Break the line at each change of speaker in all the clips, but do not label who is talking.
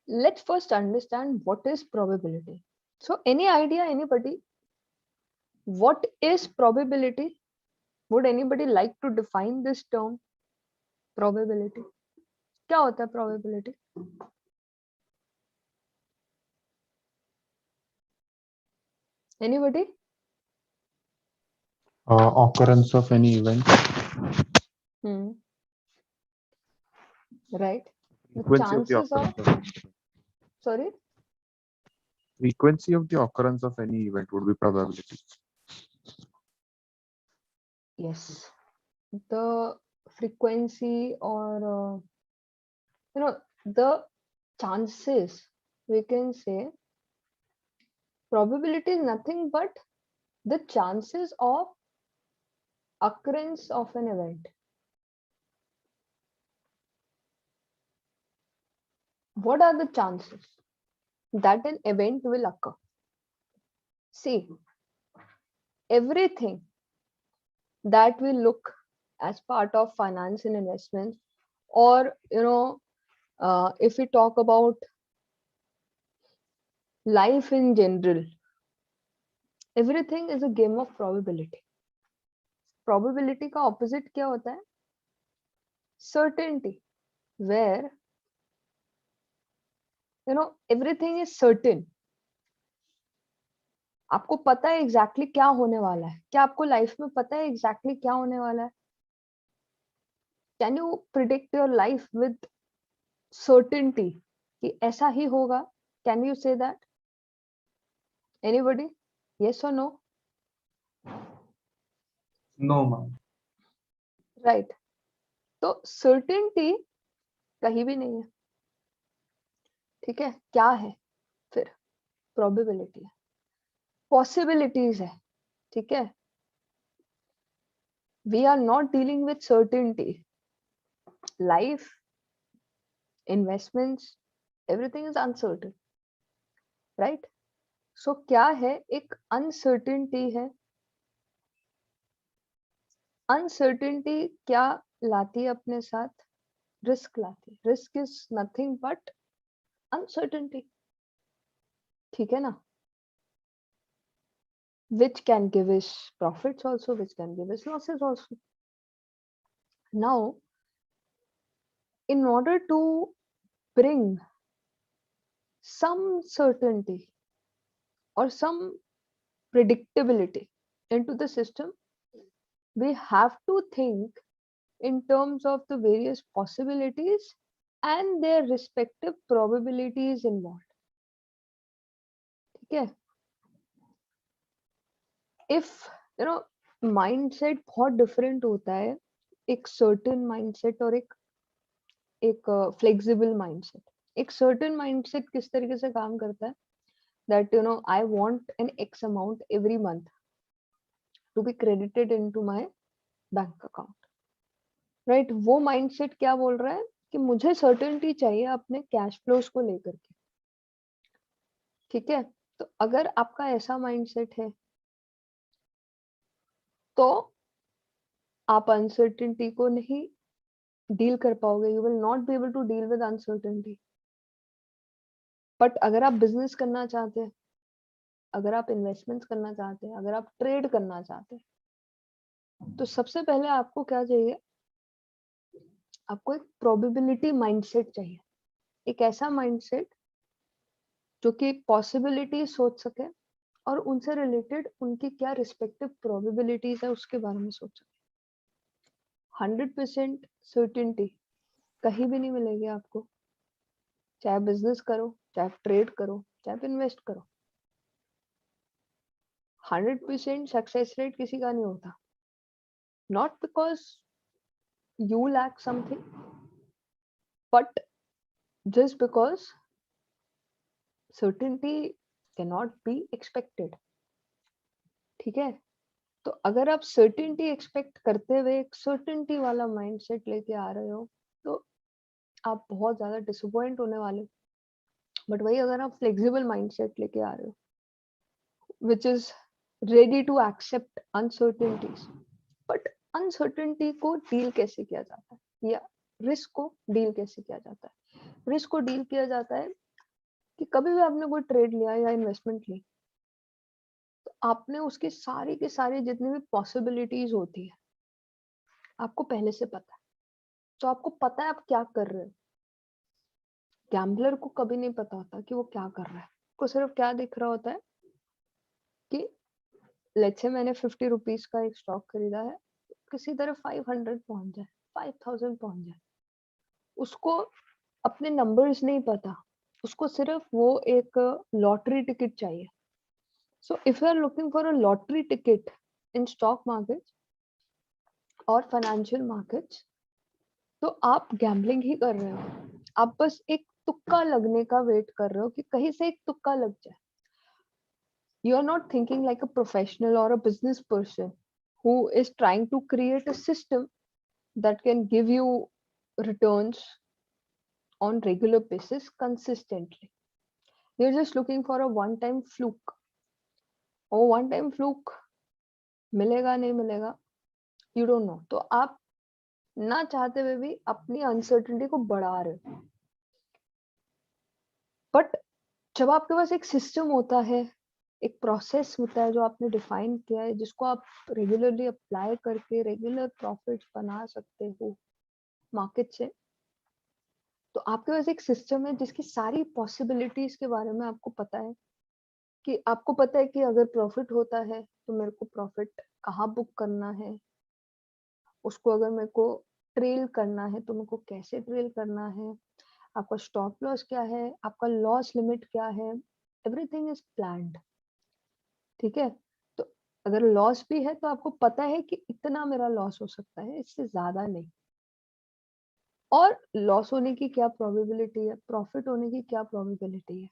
let's first understand what is probability. So any idea, anybody, what is probability? Would anybody like to define this term probability? क्या होता है probability? Anybody?
Occurrence of any event.
Right. The
Frequency of the
chances of,
occurrence.
sorry,
Frequency of the occurrence of any event would be probability.
yes, the frequency or the chances, we can say probability is nothing but the chances of occurrence of an event. What are the chances that an event will occur? See, everything that we look as part of finance and investments, or if we talk about life in general, everything is a game of probability. Probability का opposite क्या होता है? Certainty, where everything is certain. आपको पता है exactly क्या होने वाला है? क्या आपको लाइफ में पता है एग्जैक्टली क्या होने वाला है? Can you predict your life with certainty कि ऐसा ही होगा? Can you say that? Anybody? Yes और नो?
No ma'am.
राइट। तो सर्टेनिटी कहीं भी नहीं है, ठीक है? क्या है फिर? प्रोबेबिलिटी है, पॉसिबिलिटीज है, ठीक है? We are not dealing with certainty. Life, investments, everything is uncertain, right? So क्या है? एक अनसर्टेनिटी है. अनसर्टेनिटी क्या लाती है अपने साथ? रिस्क लाती है. Risk is nothing but uncertainty, ठीक है ना? which can give us profits also, which can give us losses also. Now, in order to bring some certainty or some predictability into the system, we have to think in terms of the various possibilities and their respective probabilities involved. ठीक है? If mindset बहुत different होता है, एक certain mindset और एक flexible mindset. एक certain mindset किस तरीके से काम करता है? That I want an X amount every month to be credited into my bank account, right? वो mindset क्या बोल रहा है कि मुझे certainty चाहिए अपने cash flows को लेकर के, ठीक है? तो अगर आपका ऐसा mindset है तो आप uncertainty को नहीं डील कर पाओगे. You will not be able to deal with uncertainty. But अगर आप बिजनेस करना चाहते हैं, अगर आप इन्वेस्टमेंट्स करना चाहते हैं, अगर आप ट्रेड करना चाहते हैं, तो सबसे पहले आपको क्या चाहिए? आपको एक प्रोबेबिलिटी माइंडसेट चाहिए. एक ऐसा माइंडसेट जो कि पॉसिबिलिटी सोच सके और उनसे रिलेटेड उनकी क्या रिस्पेक्टिव प्रोबेबिलिटीज है उसके बारे में सोच सके. 100% सर्टेनिटी कहीं भी नहीं मिलेगी आपको, चाहे बिजनेस करो, चाहे ट्रेड करो, चाहे इन्वेस्ट करो. 100% सक्सेस रेट किसी का नहीं होता. Not because you lack something, but just because certainty can not be expected, ठीक है? तो अगर आप सर्टेनिटी एक्सपेक्ट करते हुए एक सर्टेनिटी वाला माइंडसेट लेके आ रहे हो तो आप बहुत ज्यादा डिसअपॉइंट होने वाले हो. बट वही अगर आप फ्लेक्सिबल माइंडसेट लेके आ रहे हो which is ready to accept uncertainties. But uncertainty को डील कैसे किया जाता है, या रिस्क को डील कैसे किया जाता है? रिस्क को डील किया जाता है कभी भी आपने कोई ट्रेड लिया या इन्वेस्टमेंट ली, तो आपने उसकी सारी की सारी जितनी भी पॉसिबिलिटीज होती है आपको पहले से पता है, तो आपको पता है आप क्या कर रहे हो। गैम्बलर को कभी नहीं पता होता कि वो क्या कर रहा है, उसको सिर्फ क्या दिख रहा होता है कि लेट्स से मैंने 50 रुपीज का एक स्टॉक खरीदा है, किसी तरह 500 पहुंच जाए, 5000 पहुंच जाए, उसको अपने नंबर्स नहीं पता, उसको सिर्फ वो एक लॉटरी टिकट चाहिए। So if you are looking for a lottery ticket in stock market और फाइनेंशियल मार्केट्स, तो आप गैम्बलिंग ही कर रहे हो। आप बस एक तुक्का लगने का वेट कर रहे हो कि कहीं से एक तुक्का लग जाए। You are not thinking like a professional or a business person who is trying to create a system that can give you returns on regular basis consistently. You're just looking for a one time fluke. और one time fluke मिलेगा नहीं मिलेगा, you don't know. तो आप ना चाहते हुए भी अपनी अनसर्टेनिटी को बढ़ा रहे हो। बट जब आपके पास एक सिस्टम होता है, एक प्रोसेस होता है जो आपने डिफाइन किया है, जिसको आप रेगुलरली अप्लाई करके रेगुलर प्रॉफिट्स बना सकते हो मार्केट से, तो आपके पास एक सिस्टम है जिसकी सारी पॉसिबिलिटीज के बारे में आपको पता है। कि आपको पता है कि अगर प्रॉफिट होता है तो मेरे को प्रॉफिट कहाँ बुक करना है, उसको अगर मेरे को ट्रेल करना है तो मेरे को कैसे ट्रेल करना है, आपका स्टॉप लॉस क्या है, आपका लॉस लिमिट क्या है, एवरीथिंग इज प्लान्ड। ठीक है, तो अगर लॉस भी है तो आपको पता है कि इतना मेरा लॉस हो सकता है, इससे ज्यादा नहीं। और लॉस होने की क्या प्रोबेबिलिटी है, प्रॉफिट होने की क्या प्रोबेबिलिटी है,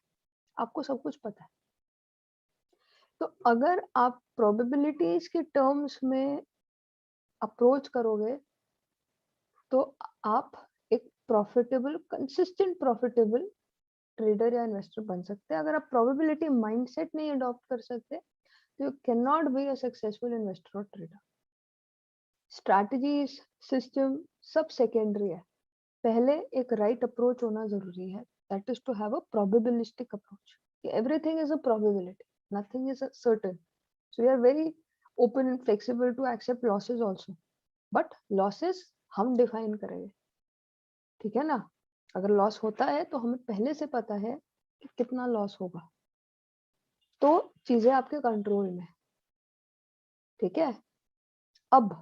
आपको सब कुछ पता है। तो अगर आप प्रोबेबिलिटीज के टर्म्स में अप्रोच करोगे तो आप एक प्रॉफिटेबल कंसिस्टेंट प्रॉफिटेबल ट्रेडर या इन्वेस्टर बन सकते हैं। अगर आप प्रोबेबिलिटी माइंडसेट नहीं अडॉप्ट कर सकते तो you can not be a successful investor और ट्रेडर। स्ट्रैटेजीज सिस्टम सब सेकेंडरी है, पहले एक राइट अप्रोच होना जरूरी है, that is to have a probabilistic approach. Everything is a probability, nothing is certain. So we are very open and flexible to accept losses also, but losses हम define करेंगे। ठीक है ना, अगर लॉस होता है तो हमें पहले से पता है कि कितना लॉस होगा, तो चीजें आपके कंट्रोल में। ठीक है, अब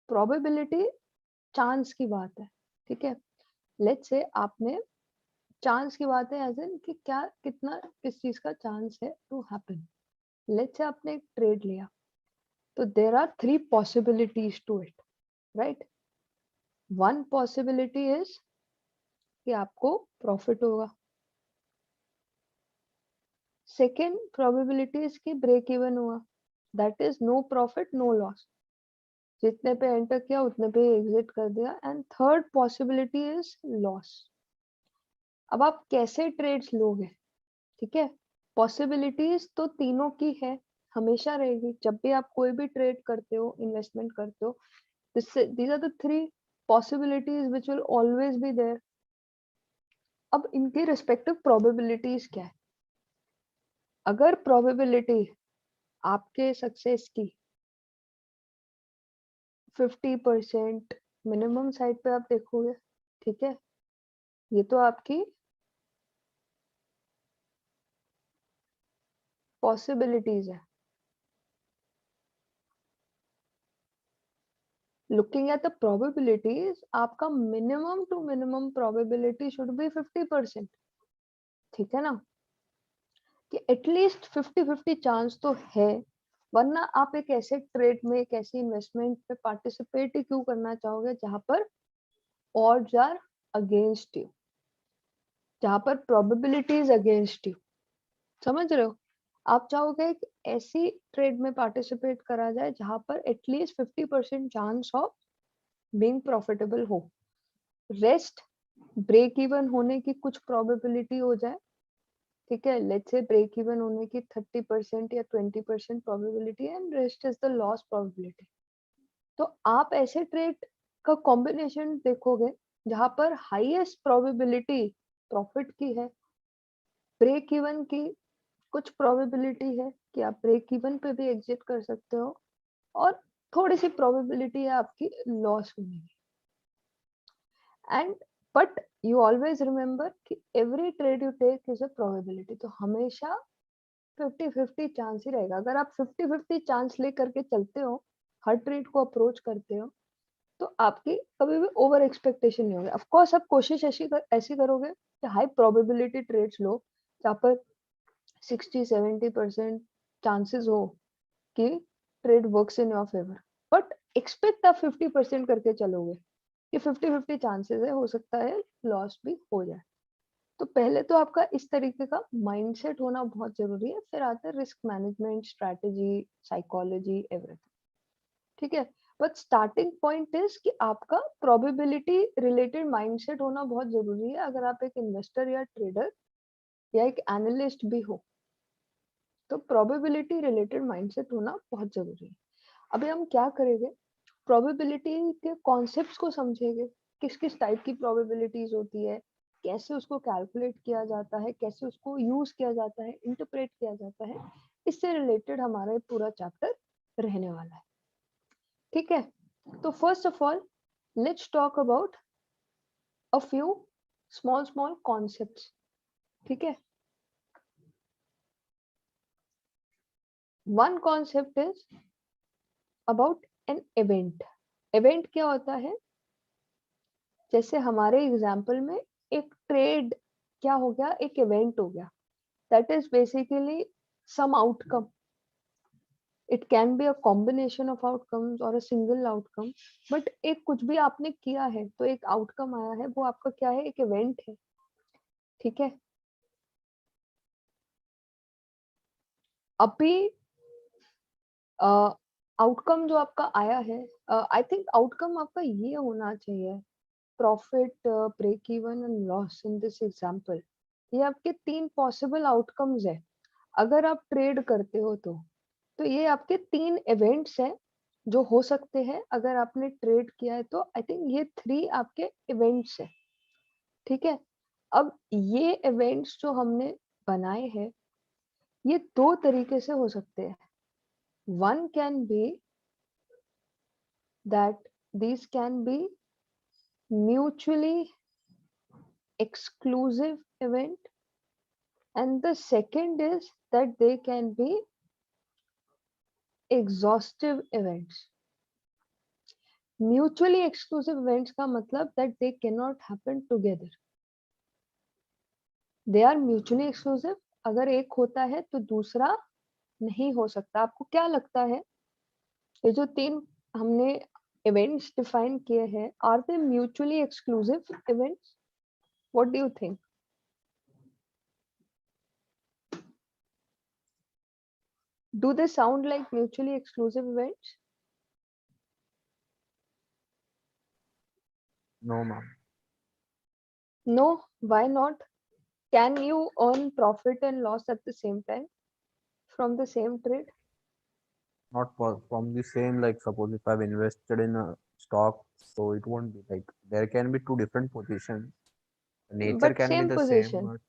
प्रोबेबिलिटी चांस की बात है। ठीक है, लेट्स से आपने चांस की बात है एज इन कि क्या कितना किस चीज का चांस है टू हैपन। लेट्स से आपने एक ट्रेड लिया, तो there are 3 possibilities to it, right. One possibility is कि आपको प्रॉफिट होगा, सेकेंड प्रोबेबिलिटी इज कि ब्रेक इवन हुआ, that is no profit no loss, जितने पे एंटर किया उतने पे एग्जिट कर दिया। And third possibility is loss. अब आप कैसे ट्रेड्स लोगे, ठीक है, पॉसिबिलिटीज तो तीनों की है, हमेशा रहेगी। जब भी आप कोई भी ट्रेड करते हो, इन्वेस्टमेंट करते हो, these are the 3 possibilities which will always be there. अब इनके रिस्पेक्टिव प्रोबेबिलिटीज क्या है। अगर प्रोबेबिलिटी आपके सक्सेस की 50% मिनिमम साइड पे आप देखोगे, ठीक है, ये तो आपकी पॉसिबिलिटीज है। लुकिंग एट द प्रोबेबिलिटीज, आपका minimum to minimum probability should be 50%। ठीक है ना, कि एटलीस्ट 50-50 चांस तो है, वरना आप एक ऐसे ट्रेड में, एक ऐसी इन्वेस्टमेंट में पार्टिसिपेट ही क्यों करना चाहोगे जहां पर ऑड्स आर अगेंस्ट यू, जहां पर प्रोबेबिलिटीज अगेंस्ट यू। समझ रहे हो, आप चाहोगे कि ऐसी ट्रेड में पार्टिसिपेट करा जाए जहां पर at least 50% chance of being profitable हो, रेस्ट ब्रेक इवन होने की कुछ प्रोबेबिलिटी हो जाए। ठीक है, लेट्स से ब्रेक इवन होने की 30% या 20% probability and rest is the loss probability. तो आप ऐसे ट्रेड का कॉम्बिनेशन देखोगे जहां पर हाईएस्ट प्रोबेबिलिटी प्रॉफिट की है ब्रेक इवन की कुछ प्रोबेबिलिटी है कि आप ब्रेक इवन पे भी एग्जिट कर सकते हो, और थोड़ी सी प्रोबेबिलिटी है आपकी लॉस होने की। And but you always remember कि every trade you take is a probability, तो हमेशा 50-50 चांस ही रहेगा। अगर आप 50-50 चांस ले करके चलते हो, हर ट्रेड को अप्रोच करते हो, तो आपकी कभी भी ओवर एक्सपेक्टेशन नहीं होगी। ऑफ कोर्स आप कोशिश ऐसी करोगे कि हाई प्रोबेबिलिटी ट्रेड्स लो, जहाँ पर 60-70% चांसेस हो कि trade works in your favour, but expect आप 50% करके चलोगे कि 50-50 चांसेस है, हो सकता है लॉस भी हो जाए। तो पहले तो आपका इस तरीके का माइंडसेट होना बहुत जरूरी है, फिर आता है risk management, strategy, psychology, everything, ठीक है। बट स्टार्टिंग पॉइंट इज कि आपका प्रोबेबिलिटी रिलेटेड माइंडसेट होना बहुत जरूरी है, अगर आप एक इन्वेस्टर या ट्रेडर या एक एनालिस्ट भी हो, तो प्रोबेबिलिटी रिलेटेड माइंडसेट होना बहुत जरूरी है। अभी हम क्या करेंगे, प्रोबेबिलिटी के कॉन्सेप्ट्स को समझेंगे, किस किस टाइप की प्रोबेबिलिटीज होती है, कैसे उसको कैलकुलेट किया जाता है, कैसे उसको यूज किया जाता है, इंटरप्रेट किया जाता है। इससे रिलेटेड हमारा पूरा चैप्टर रहने वाला है, ठीक है। तो first of all let's talk about a few small concepts, ठीक है। One concept is about an event. Event क्या होता है, जैसे हमारे एग्जाम्पल में एक ट्रेड क्या हो गया, एक इवेंट हो गया, that is basically some outcome. It can be a combination of outcomes और अ सिंगल आउटकम, बट एक कुछ भी आपने किया है तो एक आउटकम आया है, वो आपका क्या है, एक इवेंट है, ठीक है। अभी आउटकम जो आपका आया है, आई थिंक आउटकम आपका ये होना चाहिए, profit, break even and loss in this example. ये आपके तीन पॉसिबल आउटकम्स है अगर आप ट्रेड करते हो तो ये आपके तीन इवेंट्स हैं जो हो सकते हैं अगर आपने ट्रेड किया है, तो आई थिंक ये थ्री आपके इवेंट्स है, ठीक है। अब ये इवेंट्स जो हमने बनाए हैं, ये दो तरीके से हो सकते हैं। One can be that these can be mutually exclusive event, and the second is that they can be exhaustive events. Mutually exclusive events का मतलब that they cannot happen together. They are mutually exclusive. अगर एक होता है तो दूसरा नहीं हो सकता। आपको क्या लगता है, ये जो तीन हमने इवेंट्स डिफाइन किए हैं, are they mutually exclusive events? What do you think? Do they sound like mutually exclusive events?
No, ma'am.
No, why not? Can you earn profit and loss at the same time from the same trade?
Not from the same, like suppose if I've invested in a stock, so it won't be like there can be two different positions. Nature
But
can be
same
the same,
position,
but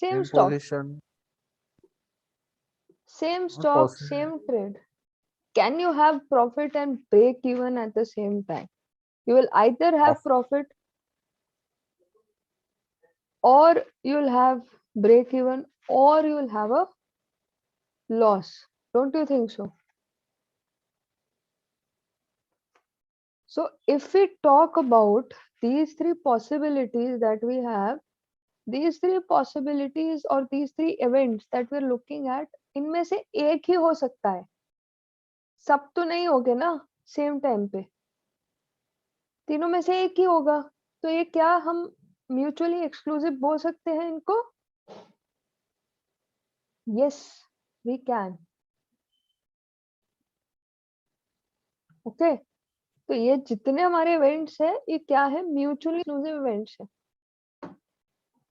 same
same
stock,
position,
same
not
stock,
possible.
same trade. Can you have profit and break even at the same time? You will either have
Of
profit or you'll have break even or you'll have a loss. Don't you think so? So if we talk about these three possibilities that we have, these three possibilities or these three events that we're looking at, इनमें से एक ही हो सकता है, सब तो नहीं होगे ना सेम टाइम पे, तीनों में से एक ही होगा। तो ये क्या हम म्यूचुअली एक्सक्लूसिव बोल सकते हैं इनको? Yes, we can. ओके, तो ये जितने हमारे इवेंट्स है, ये क्या है, म्यूचुअली एक्सक्लूसिव इवेंट्स है,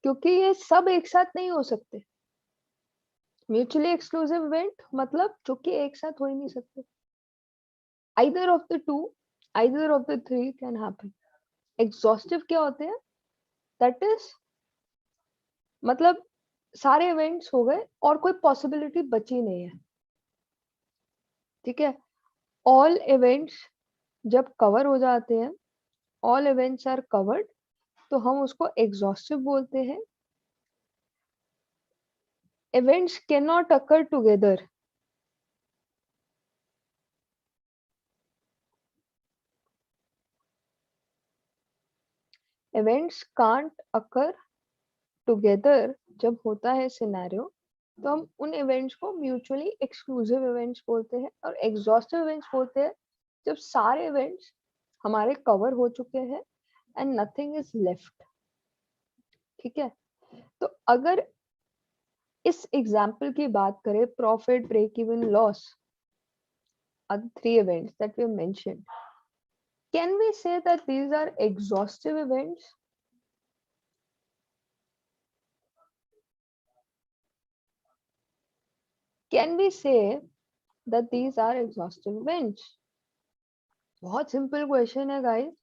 क्योंकि ये सब एक साथ नहीं हो सकते। म्यूचुअली एक्सक्लूसिव इवेंट मतलब जो कि एक साथ हो ही नहीं सकते। either of the two, either of the three can happen. Exhaustive क्या होते हैं? That is मतलब सारे इवेंट्स हो गए और कोई पॉसिबिलिटी बची नहीं है, ठीक है। ऑल इवेंट्स जब कवर हो जाते हैं, ऑल इवेंट्स आर कवर्ड, तो हम उसको एग्जॉस्टिव बोलते हैं। Events can not occur together, events can't occur together जब होता है सिनेरियो, तो हम उन इवेंट्स को म्यूचुअली एक्सक्लूसिव इवेंट्स बोलते हैं, और एग्जॉस्टिव इवेंट्स बोलते हैं जब सारे इवेंट्स हमारे कवर हो चुके हैं एंड नथिंग इज लेफ्ट, ठीक है। तो अगर इस एग्जाम्पल की बात करें, profit, break even, loss are the three events that we mentioned. Can we say that these are exhaustive events? Can we say that these are exhaustive events? बहुत simple question है गाइस।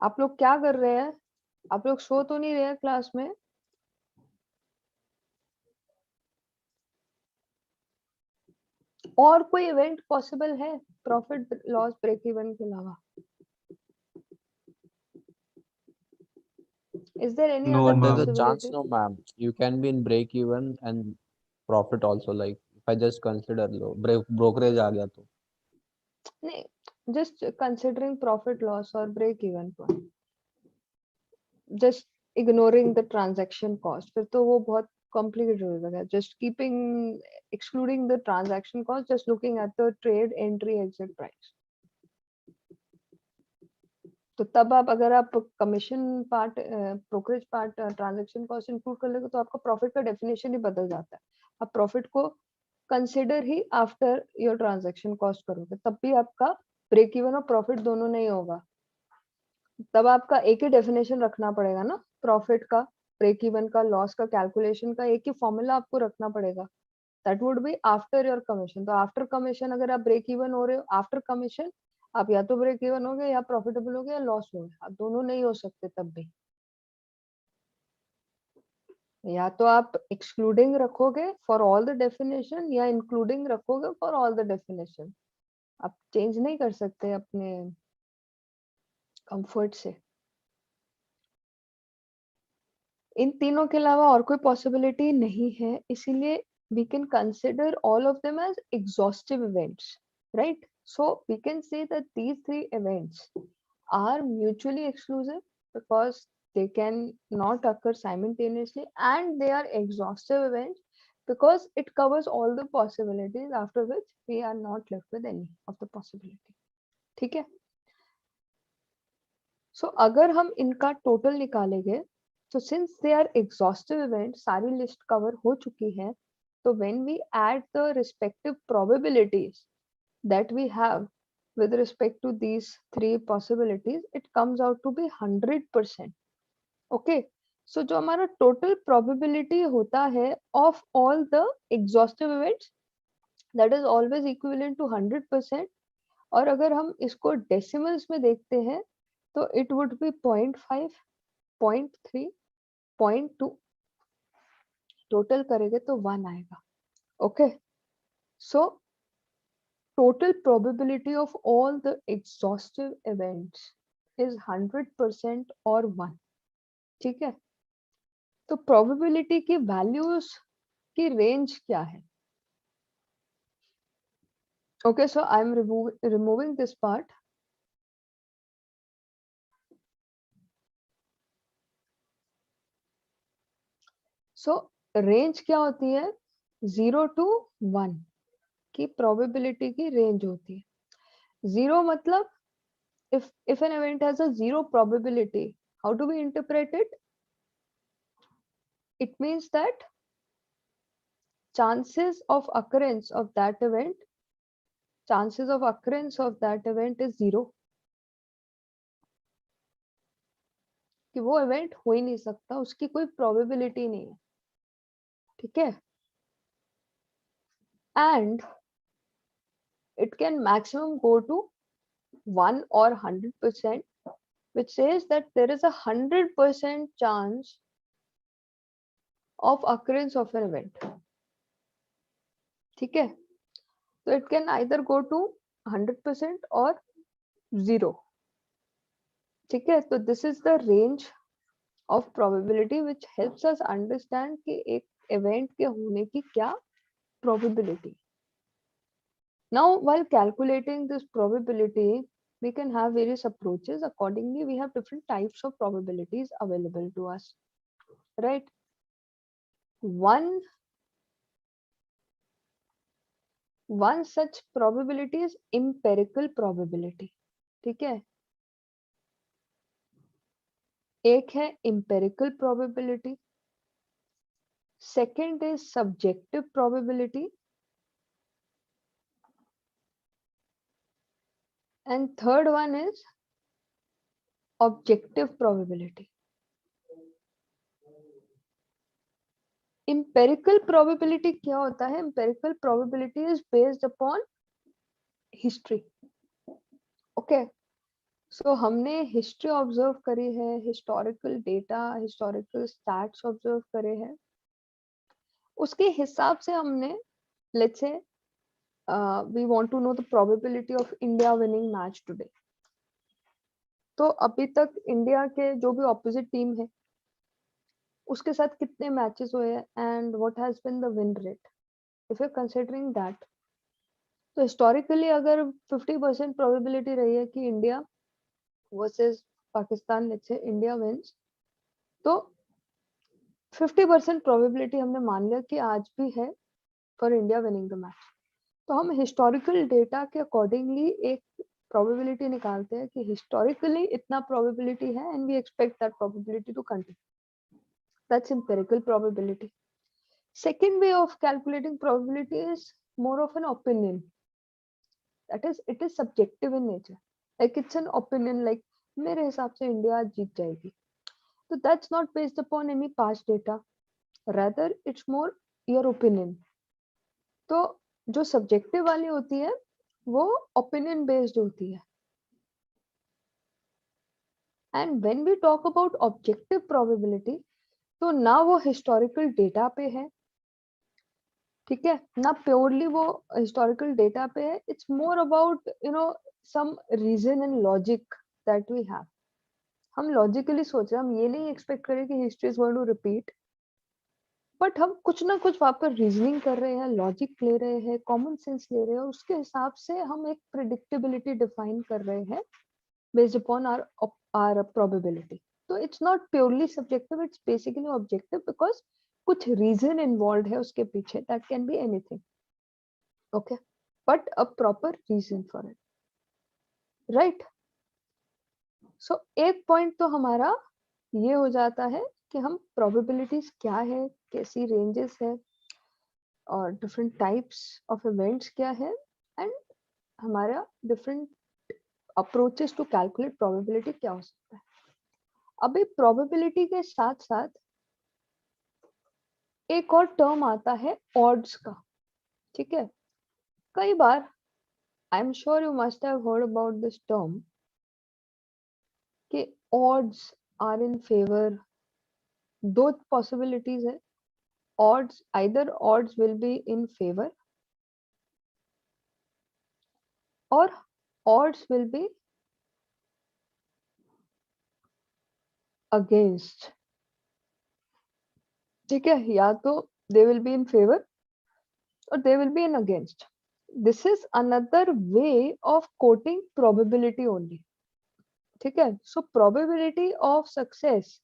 आप लोग क्या कर रहे हैं? आप लोग सो तो नहीं रहे क्लास में? और कोई इवेंट पॉसिबल है प्रॉफिट, लॉस, ब्रेक इवन के अलावा? Is there any
No,
other
there's a
Ma'am,
chance,
possibility?
no, ma'am. You can be in break even and profit also. Like if I just consider low brokerage आ गया तो
नहीं, just considering profit, loss और break even point, just ignoring the transaction cost, फिर तो वो बहुत complicated हो जाएगा. Just excluding the transaction cost, just looking at the trade entry exit price. तो तब आप अगर आप commission part, brokerage part, transaction cost include कर लेते तो आपका प्रॉफिट का डेफिनेशन ही बदल जाता है। आप प्रॉफिट को consider he after your transaction cost करोगे, तब भी आपका ब्रेक इवन और प्रॉफिट दोनों नहीं होगा। तब आपका एक ही डेफिनेशन रखना पड़ेगा ना, प्रॉफिट का, ब्रेक इवन का, लॉस का, कैलकुलेशन का एक ही फॉर्मूला आपको रखना पड़ेगा। That would be after your commission. तो आफ्टर कमीशन अगर आप ब्रेक इवन हो रहे हो, आफ्टर कमीशन आप या तो ब्रेक इवन हो गए, या प्रॉफिटेबल हो गए, या लॉस हो गए। आप दोनों नहीं हो सकते तब भी। या तो आप एक्सक्लूडिंग रखोगे फॉर ऑल द डेफिनेशन, या इंक्लूडिंग रखोगे फॉर ऑल द डेफिनेशन। आप चेंज नहीं कर सकते अपने कंफर्ट से। इन तीनों के अलावा और कोई पॉसिबिलिटी नहीं है, इसीलिए we can consider all of them as exhaustive events, right? So we can say that these three events are mutually exclusive because they can not occur simultaneously, and they are exhaustive events because it covers all the possibilities, after which we are not left with any of the possibility. ठीक है? So अगर हम इनका total निकालेंगे, so since they are exhaustive events, सारी list cover हो चुकी है, तो when we add the respective probabilities that we have with respect to these three possibilities, it comes out to be 100%. Okay, so जो हमारा total probability होता है of all the exhaustive events, that is always equivalent to 100%. और अगर हम इसको decimals में देखते हैं, तो it would be 0.5, 0.3, 0.2, टोटल करेंगे तो 1 आएगा। Okay, so total probability of all the exhaustive events is 100% or 1. ठीक है, तो probability की values की range क्या है? Okay, so I am removing this part. So range क्या होती है? 0 to 1 की probability की range होती है। 0 मतलब if an event has a 0 probability, how do we interpret it? It means that chances of occurrence of that event is 0, कि वो event हो ही नहीं सकता, उसकी कोई probability नहीं है। ठीक है, and it can maximum go to 1 or 100%, which says that there is a 100% chance of occurrence of an event. ठीक है, तो it can either go to 100% or 0. ठीक है, तो this is the range of probability which helps us understand कि एक event के होने की क्या probability. Now, while calculating this probability, we can have various approaches. Accordingly, we have different types of probabilities available to us, right? One such probability is empirical probability. ठीक है, एक है empirical probability, second is subjective probability, and third one is objective probability. Empirical probability क्या होता है? Empirical probability is based upon history. Okay, so हमने history observe करी है, historical data, historical stats observe करे हैं, उसके हिसाब से हमने, let's say we want to know the probability of India winning match today. तो अभी तक इंडिया के जो भी opposite team है उसके साथ कितने मैचेस हुए हैं and what has been the win rate. If you're considering that, तो हिस्टोरिकली अगर 50% प्रोबेबिलिटी रही है कि India versus Pakistan, let's say India wins, तो 50% प्रोबेबिलिटी हमने मान लिया कि आज भी है for India winning the match. तो हम हिस्टोरिकल डेटा के अकॉर्डिंगली एक प्रोबेबिलिटी निकालते हैं कि हिस्टोरिकली इतना प्रोबेबिलिटी है and we expect that probability to continue. That's empirical probability. Second way of calculating probability is more of an opinion. That is, it is subjective in nature. Like it's an opinion, like मेरे हिसाब से India जीत जाएगी. So that's not based upon any past data. Rather, it's more your opinion. तो जो subjective वाली होती है वो opinion based होती है. And when we talk about objective probability, तो ना वो historical data पे है, ठीक है, ना प्योरली वो हिस्टोरिकल डेटा पे है. It's more about some reason and logic that we have. हम लॉजिकली सोच रहे हैं, हम ये नहीं एक्सपेक्ट करें कि history is going to repeat, but हम कुछ ना कुछ वहां पर रीजनिंग कर रहे हैं, लॉजिक ले रहे हैं, कॉमन सेंस ले रहे हैं, और उसके हिसाब से हम एक प्रिडिक्टेबिलिटी डिफाइन कर रहे हैं बेस्ड अपॉन आवर प्रोबेबिलिटी. तो it's not purely subjective, it's basically objective because कुछ रीजन इन्वॉल्व है उसके पीछे. That can be anything, okay, but a proper reason for it, right. So एक पॉइंट तो हमारा ये हो जाता है कि हम प्रोबेबिलिटीज क्या है, कैसी रेंजेस है, और डिफरेंट टाइप्स ऑफ इवेंट्स क्या है, एंड हमारा different approaches to calculate probability क्या हो सकता है. अभी प्रोबेबिलिटी के साथ साथ एक और टर्म आता है ऑड्स का. ठीक है, कई बार I am sure you must have heard about this term कि odds are in favor. दो पॉसिबिलिटीज है. odds, either odds will be in favor or odds will be against. ठीक है, या तो they will be in favor or they will be in against. This is another way of quoting probability only. ठीक है, so probability of success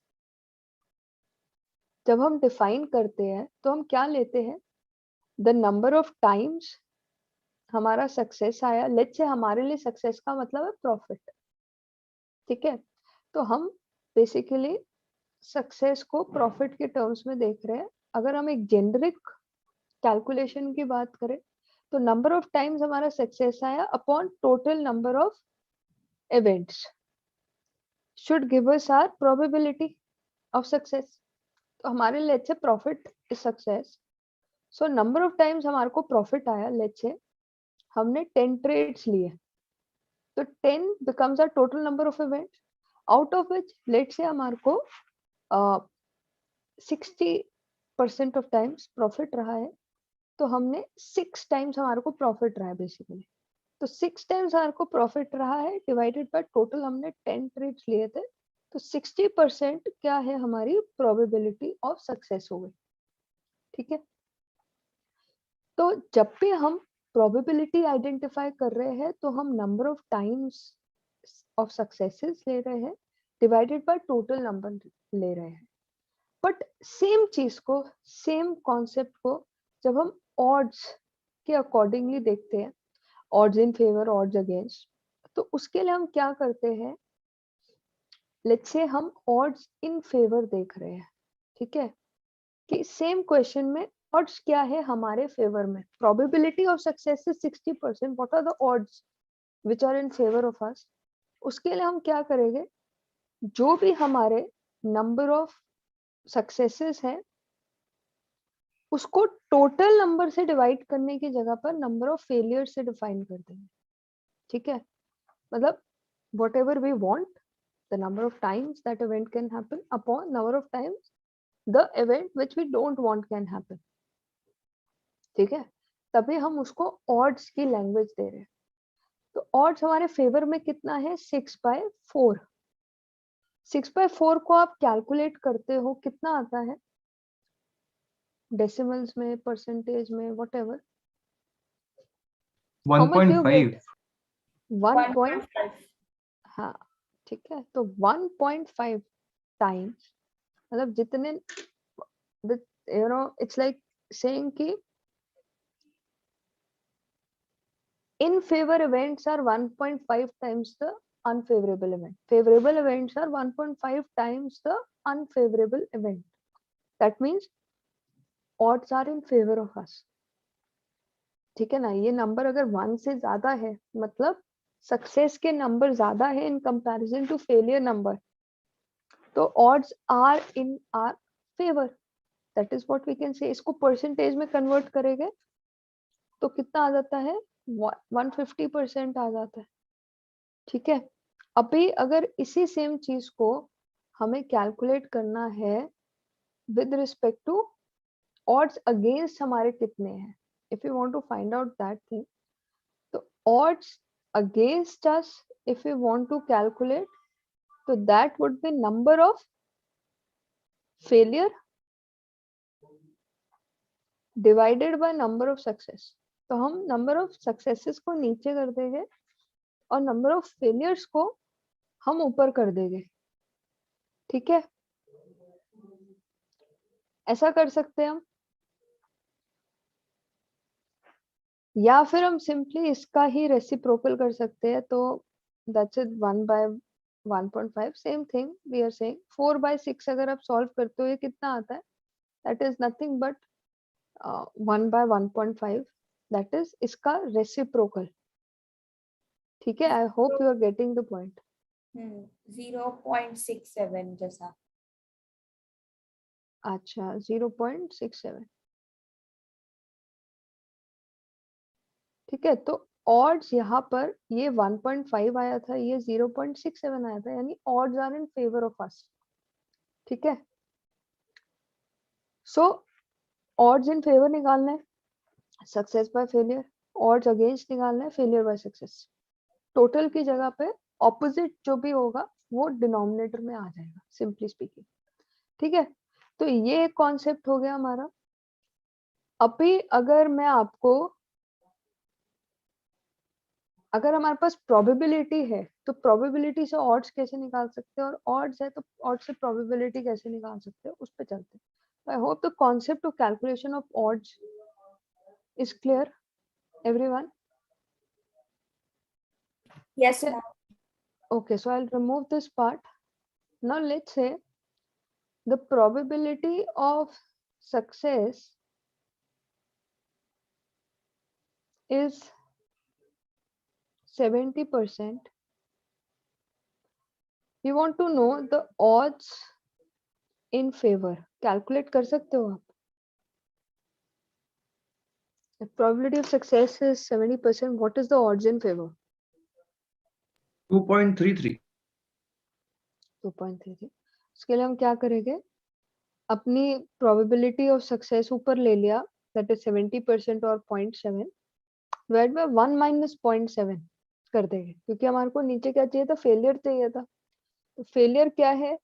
जब हम define करते हैं तो हम क्या लेते हैं, द नंबर ऑफ टाइम्स हमारा सक्सेस आया. लेट्स से हमारे लिए सक्सेस का मतलब है प्रॉफिट. ठीक है, तो हम बेसिकली सक्सेस को प्रॉफिट के टर्म्स में देख रहे हैं. अगर हम एक जेनरिक कैलकुलेशन की बात करें तो नंबर ऑफ टाइम्स हमारा सक्सेस आया upon total number of events should give us our probability of success. तो हमारे let's say profit is success. So number of times हमारे को प्रॉफिट आया. लेट्स से हमने 10 ट्रेड्स लिए, तो 10 becomes our total number of events, out of which let's say हमारे को 60 परसेंट ऑफ टाइम्स प्रॉफिट रहा है, तो हमने 6 टाइम्स हमारे को प्रॉफिट रहा है बेसिकली। तो 6 टाइम्स हमारे को प्रॉफिट रहा है डिवाइडेड बाय टोटल हमने 10 ट्रेड्स लिए थे, तो 60% क्या है हमारी प्रोबेबिलिटी ऑफ सक्सेस हो गई। ठीक है, तो जब भी हम प्रोबेबिलिटी आइडेंटिफाई कर रहे हैं तो हम number of times of successes ले रहे हैं डिवाइडेड बाय टोटल नंबर ले रहे हैं। बट सेम चीज को, सेम कॉन्सेप्ट को जब हम ऑड्स के अकॉर्डिंगली देखते हैं, odds in favour, odds against, तो उसके लिए हम क्या करते हैं, लेट्स से हम ऑड्स इन फेवर देख रहे हैं। ठीक है, कि सेम क्वेश्चन में ऑड्स क्या है हमारे फेवर में, probability of success is 60%, what are the odds which are in favour of us. उसके लिए हम क्या करेंगे, जो भी हमारे नंबर ऑफ सक्सेसेस है उसको टोटल नंबर से डिवाइड करने की जगह पर नंबर ऑफ फेलियर से डिफाइन कर देंगे। ठीक है, मतलब whatever we want, the number of times that event can happen upon number of times the event which we don't want can happen. ठीक है, तभी हम उसको odds की लैंग्वेज दे रहे हैं। तो odds हमारे फेवर में कितना है, 6/4। 6/4 को आप कैलकुलेट करते हो कितना आता है, डेसिमल्स में, परसेंटेज में, whatever, how much do you
1.5
get? 1 point,
1.5.
हाँ ठीक है, तो 1.5 टाइम्स, मतलब जितने, you know, it's like saying कि in favor events are 1.5 times the unfavorable event, favorable events are 1.5 times the unfavorable event. That means odds are in favor of us. ठीक है ना, ये नंबर अगर 1 से ज्यादा है मतलब सक्सेस के नंबर ज्यादा है in comparison to failure number, तो odds are in our favor. That is what we can say. इसको परसेंटेज में कन्वर्ट करेंगे तो कितना आ जाता है, 150% आ जाता है। ठीक है, अभी अगर इसी सेम चीज को हमें कैलकुलेट करना है with respect to odds against हमारे कितने हैं, if you want to find out that thing, तो odds against us if you want to calculate, तो that would be number of failure divided by number of success. तो हम number of successes को नीचे कर देंगे और नंबर ऑफ फेलियर्स को हम ऊपर कर देंगे। ठीक है, ऐसा कर सकते हैं हम, या फिर हम सिंपली इसका ही रेसिप्रोकल कर सकते हैं, तो that's it, 1/1.5, same thing we are saying. 4/6 अगर आप सॉल्व करते हो ये कितना आता है, that is nothing but 1/1.5, that is इसका रेसिप्रोकल। ठीक है, I hope you are getting the point.
0.67 जैसा।
अच्छा, 0.67। ठीक है, तो ऑड्स यहाँ पर ये 1.5 आया था, ये 0.67 आया था, यानी odds are in favour of us. ठीक है, सो ऑड्स इन फेवर निकालना है, success by failure, odds against निकालना है, फेलियर बाय सक्सेस। टोटल की जगह पे ऑपोजिट जो भी होगा वो डिनोमिनेटर में आ जाएगा, सिंपली स्पीकिंग। ठीक है, तो ये एक कॉन्सेप्ट हो गया हमारा। अभी अगर मैं आपको, अगर हमारे पास प्रोबेबिलिटी है तो प्रोबेबिलिटी से ऑड्स कैसे निकाल सकते हैं, और ऑड्स है तो ऑड्स से प्रोबेबिलिटी कैसे निकाल सकते हैं, उस पे चलते हैं। I hope the concept of calculation of odds is clear everyone.
Yes,
Okay.
ma'am.
Okay, so I'll remove this part. Now let's say the probability of success is 70%. We want to know the odds in favor. Calculate कर सकते हो आप? The probability of success is 70%. What is the odds in favor?
2.33.
2.33. उसके लिए हम क्या करेंगे? अपनी probability of success ऊपर ले लिया, that is 70% और 0.7, divided by 1 minus 0.7 कर देंगे, क्योंकि हमारे को नीचे क्या चाहिए था, फेलियर चाहिए था. तो फेलियर क्या है,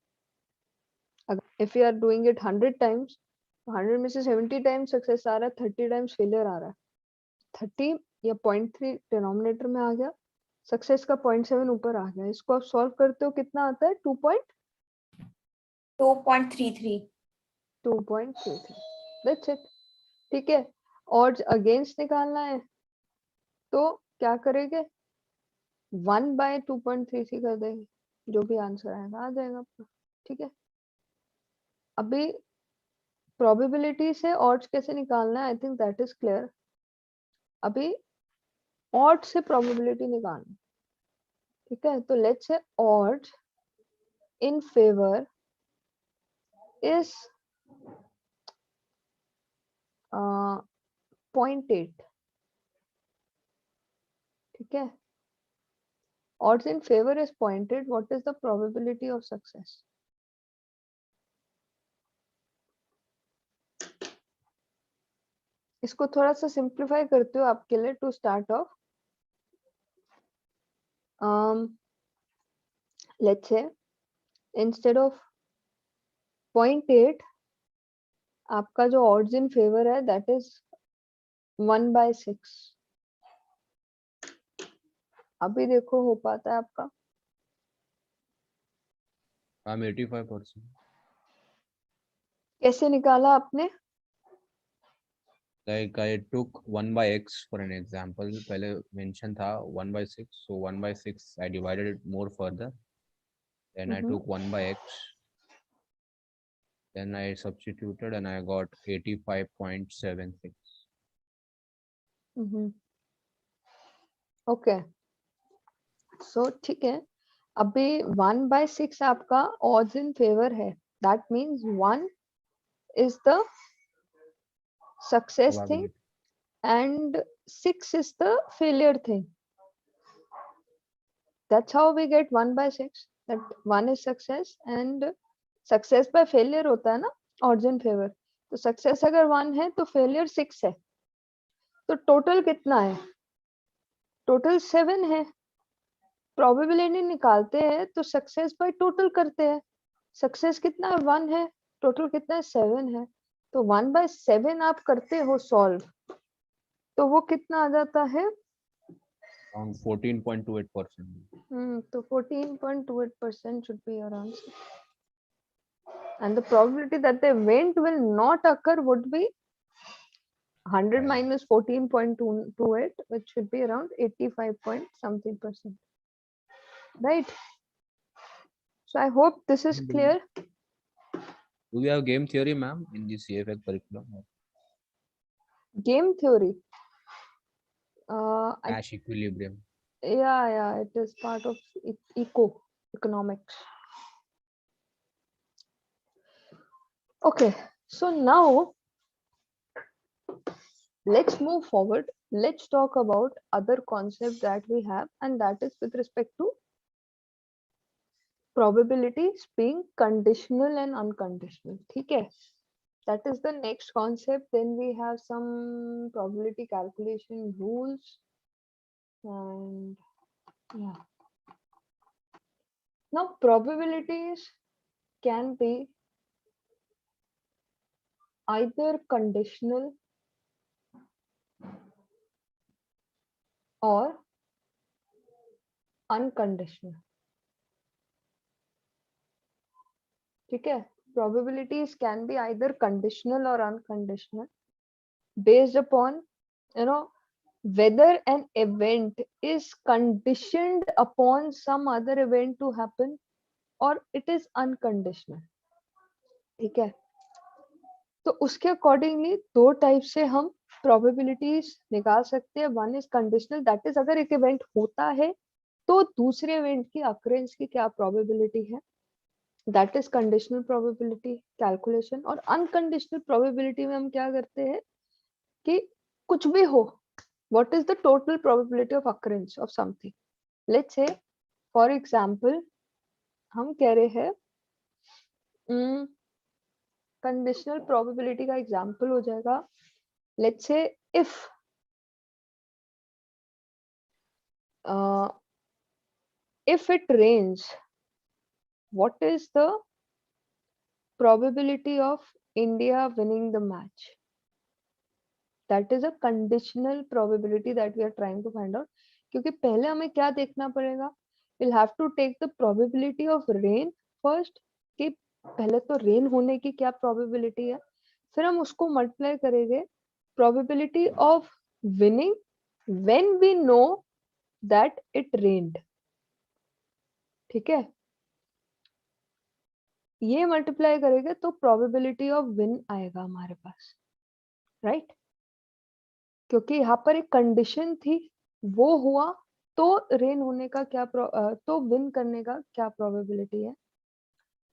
if we are doing it 100 times, 100 में से 70 times सक्सेस आ रहा है, 30 times फेलियर आ रहा है. 30 या 0.3 डिनोमिनेटर में आ गया, सक्सेस का 0.7 ऊपर आ गया. इसको आप सॉल्व करते हो, कितना आता है,
2.33.
2.33. That's it. ठीक है. ऑड्स अगेंस्ट निकालना है तो क्या करेंगे, 1 बाय 2.33 कर देंगे, जो भी आंसर आएगा आ जाएगा आपका. ठीक है. अभी प्रोबेबिलिटी से ऑड्स कैसे निकालना है, I think that is clear. अभी ऑड से प्रोबेबिलिटी निकालना. ठीक है. तो let's say odd in favour is 0.8. ठीक है. odds in favor is 0.8. what is the probability of success? इसको थोड़ा सा सिंप्लीफाई करते हो आपके लिए to start off. Let's say instead of 0.8 आपका जो odds in favor है दैट इज 1/6. अभी देखो हो पाता है आपका,
I'm 85%.
कैसे निकाला आपने,
Like I took 1/x for an example. पहले mention था 1/6, so 1/6 I divided it more further. Then I took 1/x. Then I substituted and I got 85.76.
Okay. सो ठीक है. अभी 1/6 आपका odds in favor है, that means 1 is the success thing
Probability.
and 6 is the failure thing. That's how we get 1/6, that 1 is success and success by failure होता है ना odds in favor. तो success अगर 1 है तो failure 6 है, तो total कितना है, total 7 है. प्रोबेबिलिटी निकालते हैं तो सक्सेस बाय टोटल करते हैं. सक्सेस कितना है, 1 है, टोटल कितना है, 7 है. तो 1/7 आप करते हो सॉल्व, तो वो कितना आ जाता है,
Around 14.28%.
तो 14.28% should be your answer. And the probability that the event will not occur would be 100 minus 14.28, which should be around 85 point something percent. Right? So I hope this is clear.
Do we have game theory, ma'am, in the CFA curriculum?
Game theory.
Cash equilibrium.
Yeah, it is part of economics. Okay, so now let's move forward. Let's talk about other concept that we have, and that is with respect to probabilities being conditional and unconditional. Okay, that is the next concept. Then we have some probability calculation rules, and yeah. Now probabilities can be either conditional or unconditional. ठीक है. Probabilities can be either conditional or unconditional based upon whether an event is conditioned upon some other event to happen or it is unconditional. ठीक है. तो उसके accordingly दो type से हम probabilities निकाल सकते हैं. One is conditional, that is अगर एक इवेंट होता है तो दूसरे इवेंट की अक्रेंस की क्या प्रोबेबिलिटी है, that is conditional probability calculation. और अनकंडीशनल प्रोबेबिलिटी में हम क्या करते हैं कि कुछ भी हो, what is the total probability of occurrence of something. Let's say for example हम कह रहे हैं कंडीशनल प्रोबेबिलिटी का एग्जांपल हो जाएगा, let's say if it rains, what is the probability of India winning the match? That is a conditional probability that we are trying to find out. क्योंकि पहले हमें क्या देखना पड़ेगा, we'll have to take the probability of rain first, कि पहले तो rain होने की क्या प्रोबेबिलिटी है, फिर हम उसको मल्टीप्लाई करेंगे probability of winning when we know that it rained. ठीक है, ये मल्टीप्लाई करेंगे तो प्रोबेबिलिटी ऑफ विन आएगा हमारे पास, राइट? क्योंकि यहाँ पर एक कंडीशन थी, वो हुआ तो रेन होने का क्या तो विन करने का क्या प्रोबेबिलिटी है.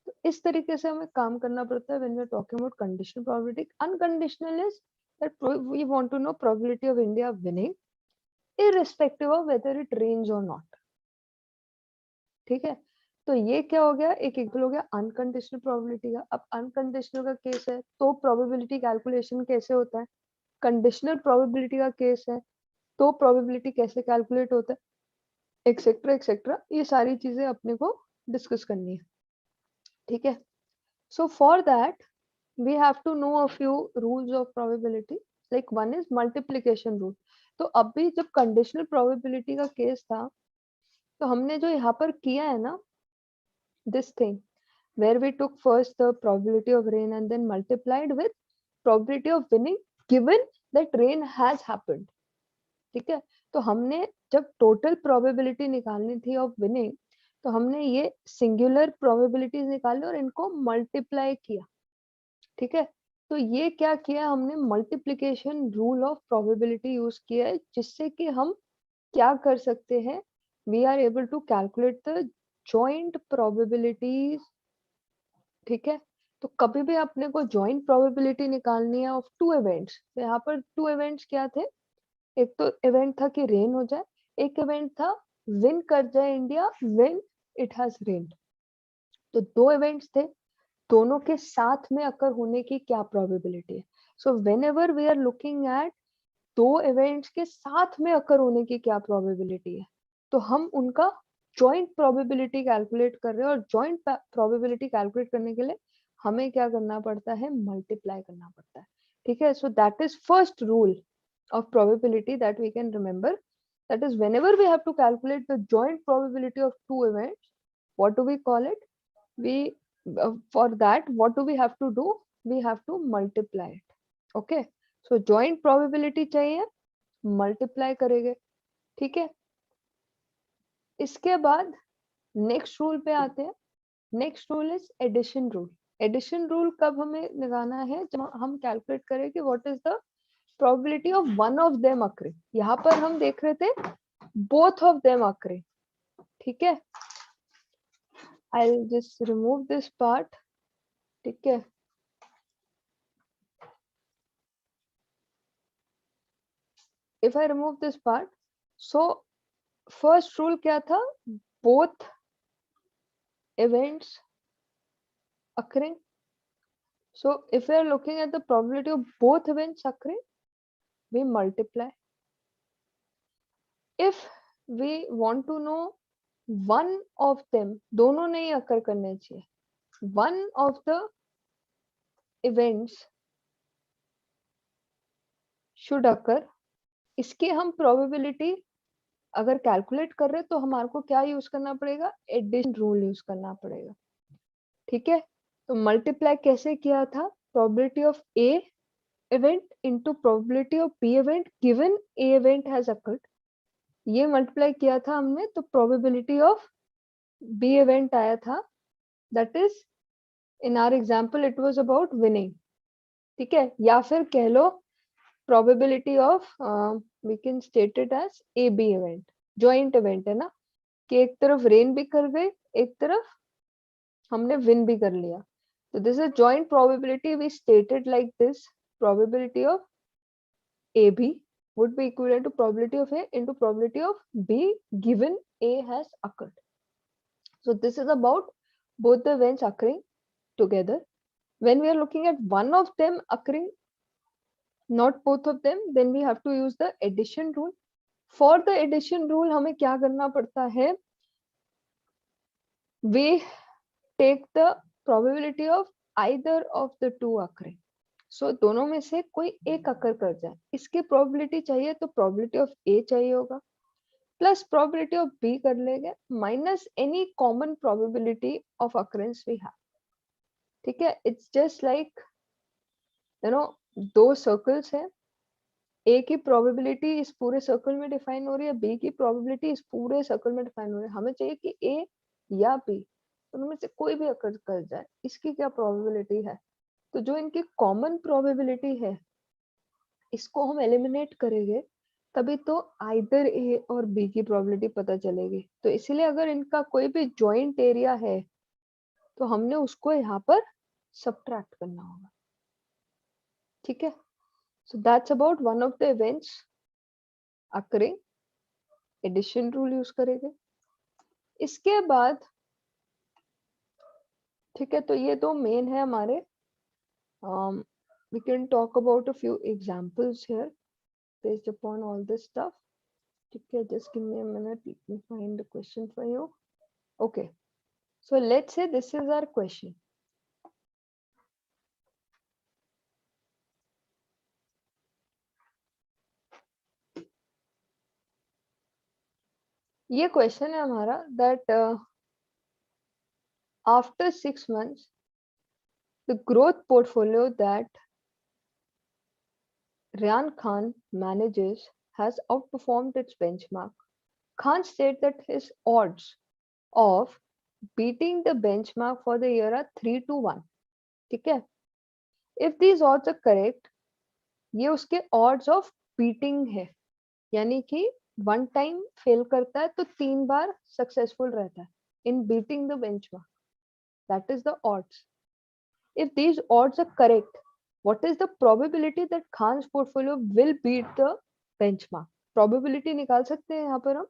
तो इस तरीके से हमें काम करना पड़ता है when we are talking about conditional probability. Unconditional is that we want to know probability of India winning irrespective of whether it rains or not. ठीक है, तो ये क्या हो गया, एक एग्जांपल हो गया अनकंडीशनल प्रोबेबिलिटी का. अब अनकंडीशनल का केस है तो प्रोबेबिलिटी कैलकुलेशन कैसे होता है, कंडीशनल प्रोबेबिलिटी का केस है तो प्रोबेबिलिटी कैसे कैलकुलेट होता है, एक्सेट्रा एक्सेट्रा. ये सारी चीजें अपने को डिस्कस करनी है. ठीक है, so for that we have to know a few rules of probability. Like one is multiplication rule. तो अभी जब कंडीशनल प्रोबेबिलिटी का केस था तो हमने जो यहाँ पर किया है ना, this thing where we took first the probability of rain and then multiplied with probability of winning given that rain has happened. ठीक है, तो हमने जब टोटल प्रोबेबिलिटी निकालनी थी ऑफ विनिंग तो हमने ये सिंगुलर प्रोबेबिलिटीज निकाली और इनको मल्टीप्लाई किया. ठीक है, तो ये क्या किया हमने, multiplication rule of probability use किया है, जिससे कि हम क्या कर सकते हैं, we are able to calculate the joint probabilities. ठीक है, तो कभी भी अपने को जॉइंट प्रोबेबिलिटी निकालनी है ऑफ टू इवेंट्स. तो यहाँ पर टू इवेंट्स क्या थे, एक तो इवेंट था कि रेन हो जाए, एक इवेंट था विन कर जाए इंडिया व्हेन इट हैज रेन्ड. तो दो इवेंट्स थे, दोनों के साथ में अकर होने की क्या प्रोबेबिलिटी है. So whenever we are looking at दो इवेंट्स के साथ में अकर होने की क्या प्रोबेबिलिटी है, तो हम उनका जॉइंट प्रोबेबिलिटी कैलकुलेट कर रहे हैं. और जॉइंट प्रोबेबिलिटी कैलकुलेट करने के लिए हमें क्या करना पड़ता है, मल्टीप्लाई करना पड़ता है. ठीक है, so that is first rule of probability that we can remember. That is, whenever we have to calculate the joint probability of two events, what do we call it? We for that, what do we have to do? We have to multiply it. Okay, so joint probability चाहिए, multiply करेंगे. ठीक है, इसके बाद next rule पे आते हैं. Next rule is addition rule. Addition rule कब हमें लगाना है, जब हम कैलकुलेट करें कि what is the probability of one of them occurring. यहाँ पर हम देख रहे थे both of them occurring. ठीक है, I'll just remove this part. ठीक है, if I remove this part, so first rule क्या था, both events occurring. So if we are looking at the probability of both events occurring, we multiply. If we want to know one of them, दोनों नहीं occur करने चाहिए, one of the events should occur, इसकी हम probability अगर calculate कर रहे तो हमारे को क्या यूज करना पड़ेगा, एडिशन रूल यूज करना पड़ेगा. ठीक है, तो मल्टीप्लाई कैसे किया था, probability of A event into probability of B event given A event has occurred. ये मल्टीप्लाई किया था हमने, तो प्रोबेबिलिटी ऑफ बी इवेंट आया था. That is in our example it was about winning. ठीक है, या फिर कह लो probability of we can state it as A B event. Joint event है ना, कि एक तरफ रेन भी कर गए, एक तरफ हमने विन भी कर लिया. तो this is joint probability. We stated like this, probability of AB would be equivalent to probability of A into probability of B given A has occurred. So this is about both the events occurring together. When we are looking at one of them occurring, not both of them, then we have to use the addition rule. For the addition rule हमें क्या करना पड़ता है? We take the probability of either of the two occurring. So दोनों में से कोई एक अकर कर जाए, इसकी probability चाहिए तो probability of A चाहिए होगा, plus probability of B कर लेंगे, minus any common probability of occurrence we have. ठीक है? It's just like दो सर्कल्स है, ए की प्रोबेबिलिटी इस पूरे सर्कल में डिफाइन हो रही है, बी की प्रोबेबिलिटी इस पूरे सर्कल में डिफाइन हो रही है. हमें चाहिए कि ए या बी उनमें से कोई भी अकर कर जाए, इसकी क्या प्रोबेबिलिटी है. तो जो इनकी कॉमन प्रोबेबिलिटी है इसको हम एलिमिनेट करेंगे, तभी तो आइदर ए और बी की प्रोबेबिलिटी पता चलेगी. तो इसीलिए अगर इनका कोई भी जॉइंट एरिया है तो हमने उसको यहाँ पर सब्ट्रैक्ट करना होगा. ठीक है? So that's about one of the events occurring. Addition rule use करेंगे. इसके बाद ठीक है, तो ये दो मेन है हमारे. We can talk about a few examples here based upon all this stuff. ठीक है, just give me a minute. Let me find the question for you. Okay, so let's say this is our question. ये question है हमारा that after 6 months the growth portfolio that Ryan Khan manages has outperformed its benchmark. Khan stated that his odds of beating the benchmark for the year are 3-1. ठीक है? If these odds are correct, ये उसके odds of beating है, यानी कि one time fail करता है तो 3 बार successful रहता है in beating the benchmark. That is the odds. If these odds are correct, what is the probability that Khan's portfolio will beat the benchmark? Probability निकाल सकते हैं यहाँ पर हम.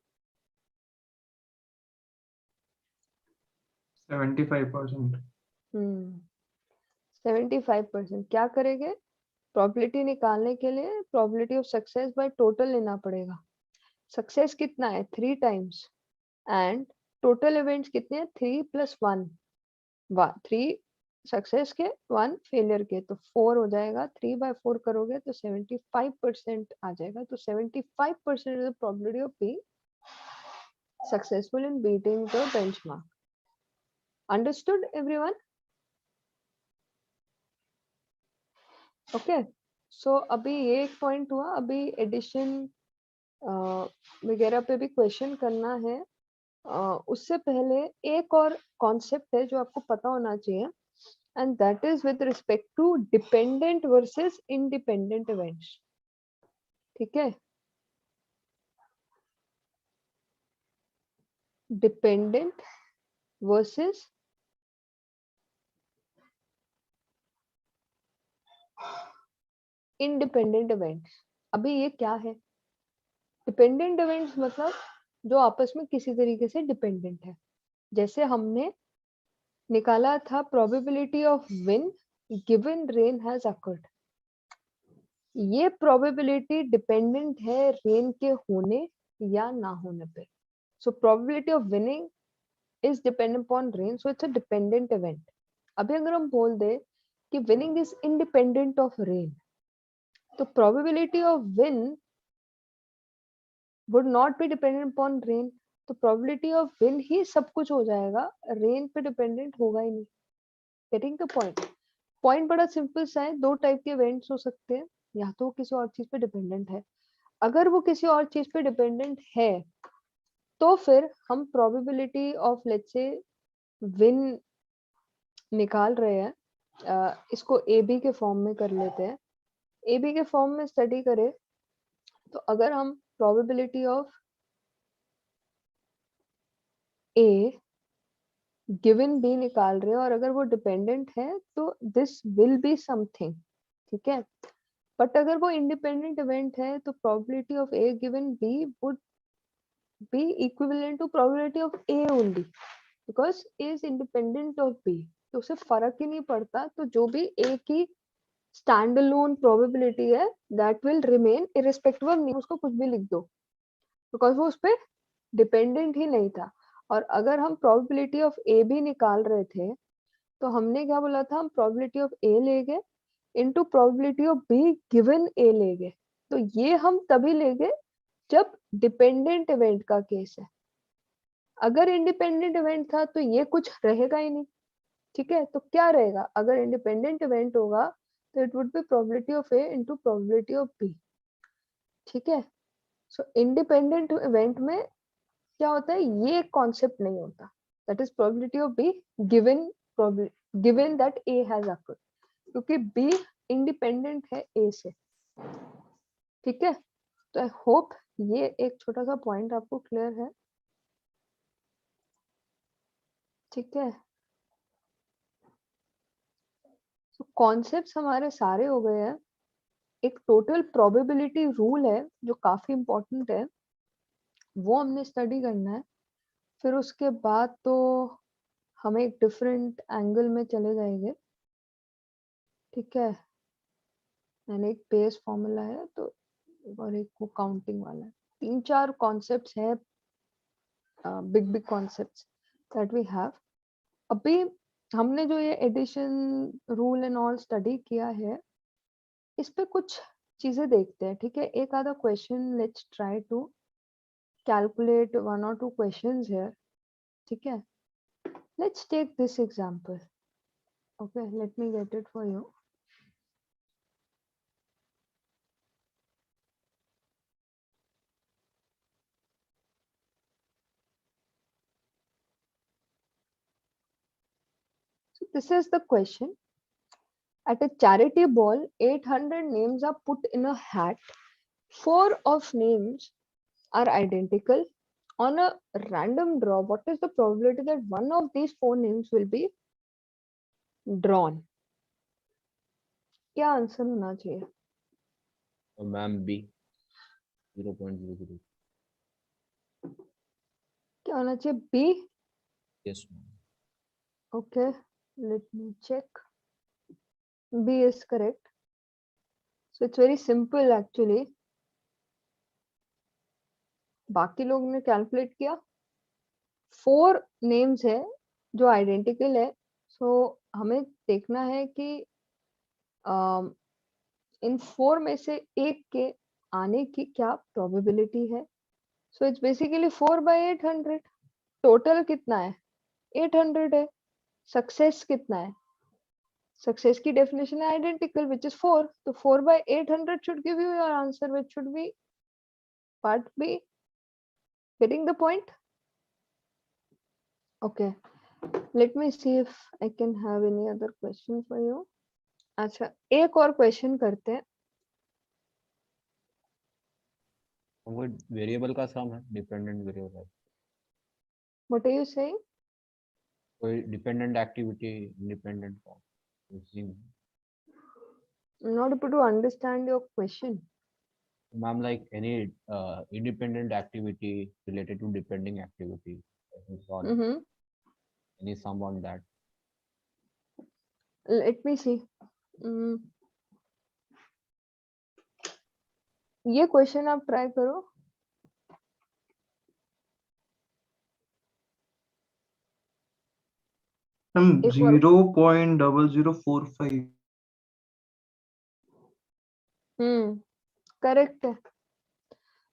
75%.
75%. क्या करेंगे? Probability निकालने के लिए probability of success by total लेना पड़ेगा. Success कितना है? 3 times. And total events कितने हैं? 3 plus 1. 3 सक्सेस के 1 फेलियर के, तो 4 हो जाएगा. 3/4 करोगे तो 75% आ जाएगा. तो 75% is the probability of being successful in beating the benchmark. Understood everyone? Okay, so अभी ये एक पॉइंट हुआ. अभी एडिशन वगैरह पे भी क्वेश्चन करना है. उससे पहले एक और कॉन्सेप्ट है जो आपको पता होना चाहिए, and that is with respect to dependent versus independent events. ठीक है? Dependent versus independent events. अभी ये क्या है? Dependent events मतलब जो आपस में किसी तरीके से डिपेंडेंट है. जैसे हमने निकाला था probability of when given rain has occurred. ये probability डिपेंडेंट है रेन के होने या ना होने पे. So probability of winning is dependent upon rain, so it's a dependent event. अभी अगर हम बोल दे कि winning is independent of rain, तो probability of win would not be dependent upon rain. तो probability of win ही सब कुछ हो जाएगा, rain पे dependent होगा ही नहीं. Getting the point? Point बड़ा सिंपल सा है. 2 टाइप के events हो सकते हैं, या तो किसी और चीज पे डिपेंडेंट है. अगर वो किसी और चीज पे डिपेंडेंट है तो फिर हम प्रोबेबिलिटी ऑफ लेट्स से विन निकाल रहे हैं. इसको ए बी के फॉर्म में कर लेते हैं. ए बी के फॉर्म में स्टडी करें तो अगर हम probability of A given B निकाल रहे हैं और अगर वो डिपेंडेंट है तो दिस विल बी समथिंग. ठीक है? बट अगर वो इंडिपेंडेंट इवेंट है तो probability of A given B would be equivalent to probability of A only because A is independent of B. तो उसे फर्क ही नहीं पड़ता, तो जो भी ए की स्टैंड अलोन प्रोबेबिलिटी है that will remain irrespective of name, उसको कुछ भी लिख दो बिकॉज वो उस पर डिपेंडेंट ही नहीं था। और अगर हम प्रोबेबिलिटी ऑफ ए भी निकाल रहे थे तो हमने क्या बोला था, हम प्रोबेबिलिटी ऑफ ए ले गए into probability of B given A ले गए। तो ये हम तभी ले गए जब डिपेंडेंट इवेंट का केस है। अगर इंडिपेंडेंट इवेंट था तो ये कुछ रहेगा ही नहीं, ठीक है। तो क्या रहेगा, अगर इंडिपेंडेंट इवेंट होगा तो it would be probability of A into probability of B, ठीक है। सो इंडिपेंडेंट इवेंट में क्या होता है, ये कॉन्सेप्ट नहीं होता, that is probability of B given given that A has occurred, क्योंकि बी इंडिपेंडेंट है ए से, ठीक है। तो आई होप ये एक छोटा सा पॉइंट आपको क्लियर है, ठीक है। तो कॉन्सेप्ट्स हमारे सारे हो गए हैं। एक टोटल प्रोबेबिलिटी रूल है जो काफी इंपॉर्टेंट है, वो हमने स्टडी करना है। फिर उसके बाद तो हम एक डिफरेंट एंगल में चले जाएंगे, ठीक है। मैंने एक बेस फॉर्मूला है तो, और एक वो काउंटिंग वाला है। 3-4 कॉन्सेप्ट्स है, big big concepts that we have. अभी हमने जो ये addition rule and all study किया है, इस पे कुछ चीजें देखते हैं, ठीक है। एक आधा question, let's try to calculate 1 or 2 questions here, ठीक है। Let's take this example, okay, let me get it for you. So this is the question. At a charity ball, 800 names are put in a hat. 4 of names are identical. On a random draw, what is the probability that one of these 4 names will be drawn? क्या answer होना चाहिए?
Ma'am be 0.00.
क्या होना चाहिए? B?
Yes, ma'am.
Okay, let me check. B is correct. So it's very simple actually. बाकी लोग ने calculate किया, 4 नेम्स है जो आइडेंटिकल है। सो हमें देखना है कि इन 4 में से एक के आने की क्या प्रोबेबिलिटी है। So it's basically 4/800। टोटल कितना है? 800 है। सक्सेस कितना है? सक्सेस की डेफिनेशन है आइडेंटिकल विच इज 4, तो 4/800 should give you your answer, which should be part B. Getting the point? Okay, let me see if I can have any other question for you. अच्छा, एक और question करते हैं।
वो variable का सम है, dependent variable.
What are you saying?
कोई dependent activity independent का
I'm not able to understand your question.
Ma'am, like any independent activity related to depending activity, any sum on that.
Let me see. ये question आप try करो।
हम
एक और
0.0045
correct है।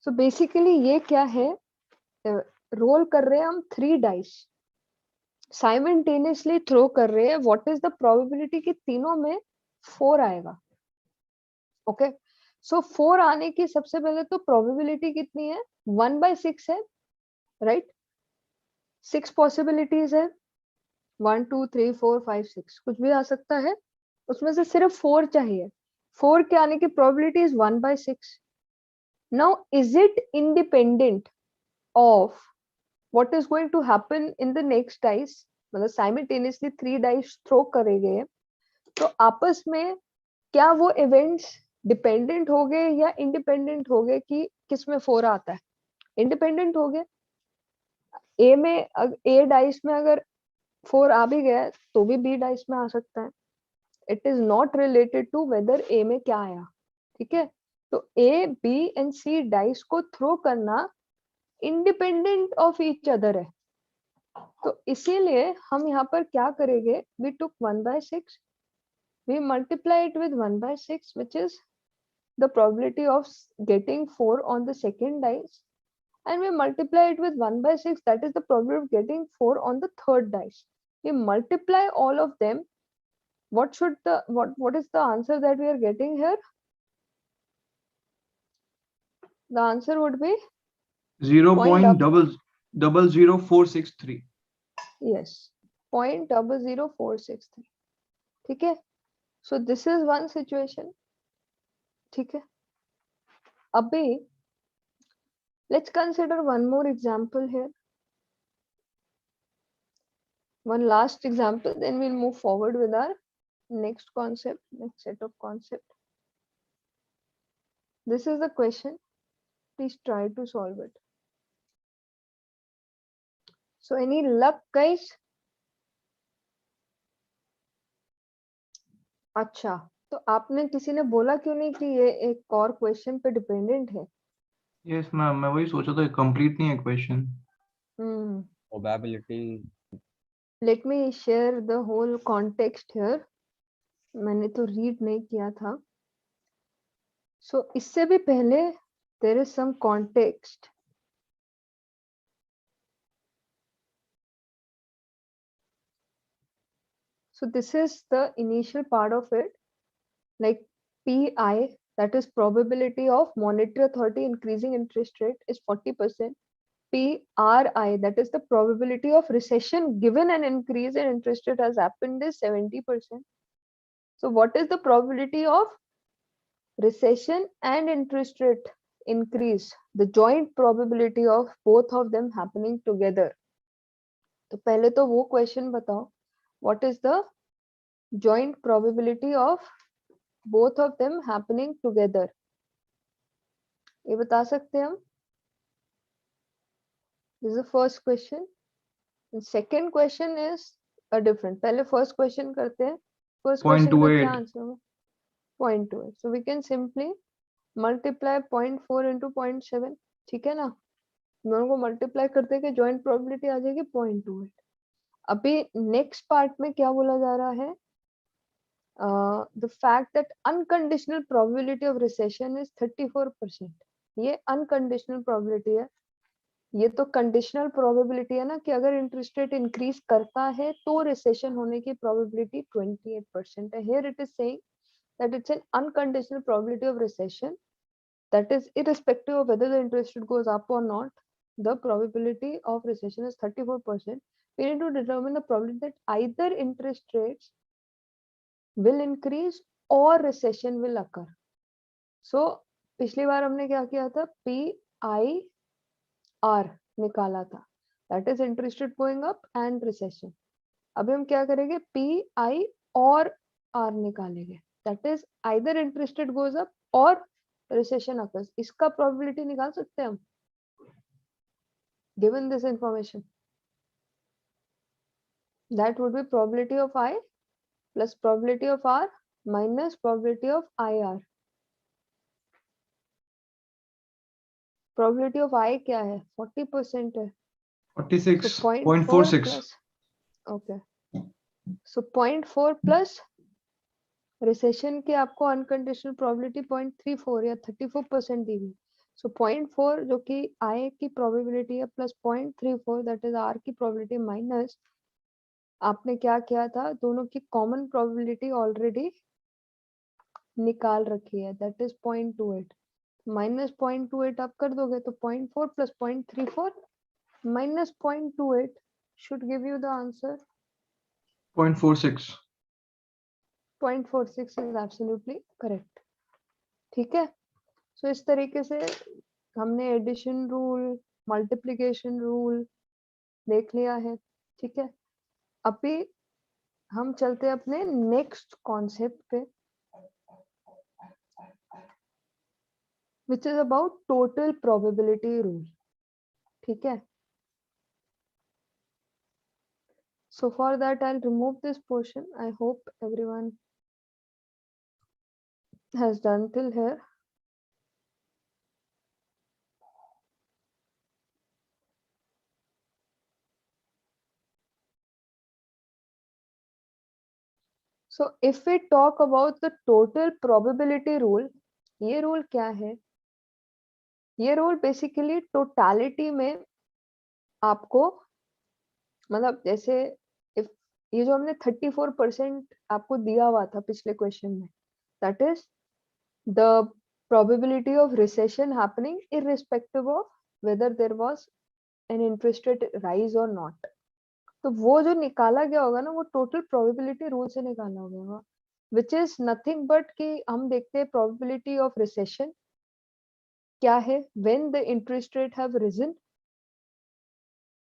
So basically ये क्या है, रोल कर रहे हैं हम 3 डाइस, साइमल्टेनियसली थ्रो कर रहे हैं। व्हाट इज द प्रोबेबिलिटी कि तीनों में 4 आएगा? ओके, सो 4 आने की सबसे पहले तो प्रोबेबिलिटी कितनी है? 1/6 है, राइट। 6 पॉसिबिलिटीज है, 1 2 3 4 5 6, कुछ भी आ सकता है। उसमें से सिर्फ 4 चाहिए। 4 के आने की probability is 1/6। Now is it independent of what is going to happen in the next dice? मतलब साइमल्टेनियसली 3 डाइस थ्रो करे गए, तो आपस में क्या वो इवेंट्स डिपेंडेंट हो गए या इंडिपेंडेंट हो गए कि किसमें 4 आता है? इंडिपेंडेंट हो गए। ए में, ए डाइस में अगर 4 आ भी गया है तो भी बी डाइस में आ सकता है. It is not related to whether A में क्या आया. ठीक है, तो A B and C dice को थ्रो करना इंडिपेंडेंट ऑफ ईच अदर है. तो इसीलिए हम यहाँ पर क्या करेंगे, we took 1/6, we multiply it with 1/6, which is the probability of getting 4 on the second dice, and we multiply it with 1/6, that is the probability of getting 4 on the third dice. We multiply all of them. What is the answer that we are getting here? The answer would be
0.00463.
yes, 0.00463. ठीक है, so this is one situation. ठीक है, अभी let's consider one more example here. One last example, then we'll move forward with our next concept, next set of concept. This is the question. Please try to solve it. So any luck, guys? अच्छा, तो आपने किसी ने बोला क्यों नहीं कि ये एक और क्वेश्चन पे डिपेंडेंट है?
Yes मैम, मैं वही सोचा था, कंप्लीट नहीं है question.
Probability.
Let me share the whole context here. मैंने तो रीड नहीं किया था. So इससे भी पहले there is some context. So this is the initial part of it, like PI, that is probability of monetary authority increasing interest rate, is 40%. PRI, that is the probability of recession given an increase in interest rate has happened, is 70%. So what is the probability of recession and interest rate increase, the joint probability of both of them happening together? तो पहले तो वो question बताओ, what is the joint probability of both of them happening together? ये बता सकते हैं हम? This is the first question. The second question is a different. पहले first question करते हैं. First question का क्या
0.28.
आंसर होगा? 0.28. So we can simply multiply 0.4 into 0.7. ठीक है ना? दोनों को multiply करते हैं, joint probability आ जाएगी 0.28. अभी next part में क्या बोला जा रहा है? The fact that unconditional probability of recession is 34%. ये unconditional probability है. ये तो कंडीशनल प्रोबेबिलिटी है ना कि अगर इंटरेस्ट रेट इंक्रीज करता है तो रिसेशन होने की प्रोबेबिलिटी 28% है. Here it is saying that it's an unconditional probability of recession, that is irrespective of whether the interest rate goes up or not, the probability of recession is 34%. We need to determine the probability that either interest rates will increase or recession will occur. So पिछली बार हमने क्या किया था, PIR निकाला था, that is interest rate going up and recession. अभी हम क्या करेंगे, PI और R निकालेंगे, that is either interest rate goes up और रिसेशन अकर्स. इसका प्रोबेबिलिटी निकाल सकते हैं हम given this information. That would be probability of I plus probability of R minus probability of IR. Probability of I क्या है, 40% है.
46.46.
Okay. So 0.4 plus रिसेशन की आपको अनकंडीशनल प्रोबेबिलिटी 0.34 या 34% दी हुई. सो 0.4 जो कि I की प्रोबेबिलिटी है प्लस 0.34 दैट इज R की प्रोबेबिलिटी माइनस आपने क्या किया था, दोनों की कॉमन प्रोबेबिलिटी ऑलरेडी निकाल रखी है, दैट इज 0.28. माइनस 0.28 आप कर दोगे तो 0.4 plus 0.34 minus 0.28 should give you the answer
0.46.
0.46 is absolutely correct. ठीक है, सो इस तरीके से हमने एडिशन रूल, मल्टीप्लिकेशन रूल देख लिया है. ठीक है, अभी हम चलते हैं अपने नेक्स्ट कॉन्सेप्ट पे, which is about total probability rule. ठीक है, So for that, I'll remove this portion. I hope everyone has done till here. So if we talk about the total probability rule, ये rule क्या है? ये rule basically totality में आपको मतलब जैसे if ये जो हमने 34% आपको दिया हुआ था पिछले क्वेश्चन में, that is the probability of recession happening irrespective of whether there was an interest rate rise or not. तो वो जो निकाला गया होगा ना वो टोटल प्रोबेबिलिटी रूल से निकाला होगा, विच इज नथिंग बट कि हम देखते हैं प्रोबेबिलिटी ऑफ रिसेशन क्या है when the interest rate have risen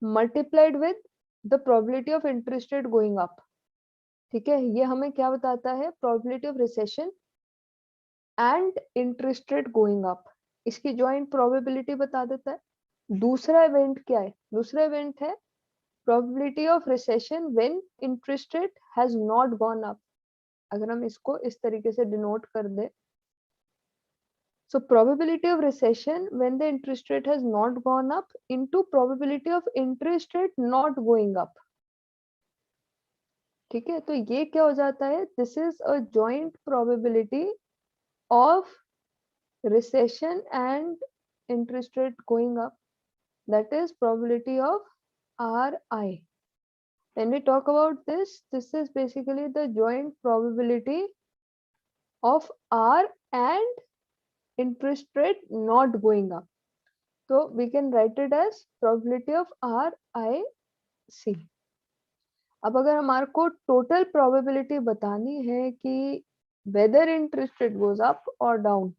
multiplied with the probability of interest rate going up. ठीक है, ये हमें क्या बताता है? Probability of recession and interest rate going up, इसकी जॉइंट प्रोबेबिलिटी बता देता है. दूसरा इवेंट क्या है? दूसरा इवेंट है probability of recession when interest rate has not gone up. अगर हम इसको इस तरीके से डिनोट कर दे, so probability of recession when the interest rate has not gone up into probability of interest rate not going up. ठीक है, तो ये क्या हो जाता है? This is a joint probability of recession and interest rate going up. That is probability of RI. When we talk about this, this is basically the joint probability of R and interest rate not going up. So we can write it as probability of RIC. अब अगर हमारे को total probability बतानी है कि whether interest rate goes up or down,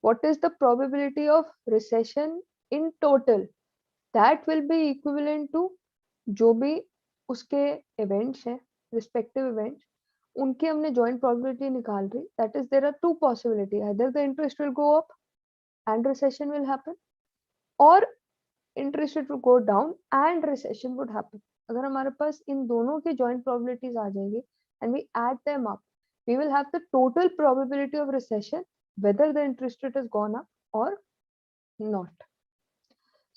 what is the probability of recession in total? That will be equivalent to जो भी उसके events हैं, respective events, उनकी हमने joint probability निकाल रही. That is, there are two possibilities. Either the interest will go up and recession will happen, or interest rate will go down and recession would happen. अगर हमारे पास इन दोनों की joint probabilities आ जाएंगी and we add them up, we will have the total probability of recession whether the interest rate has gone up or not.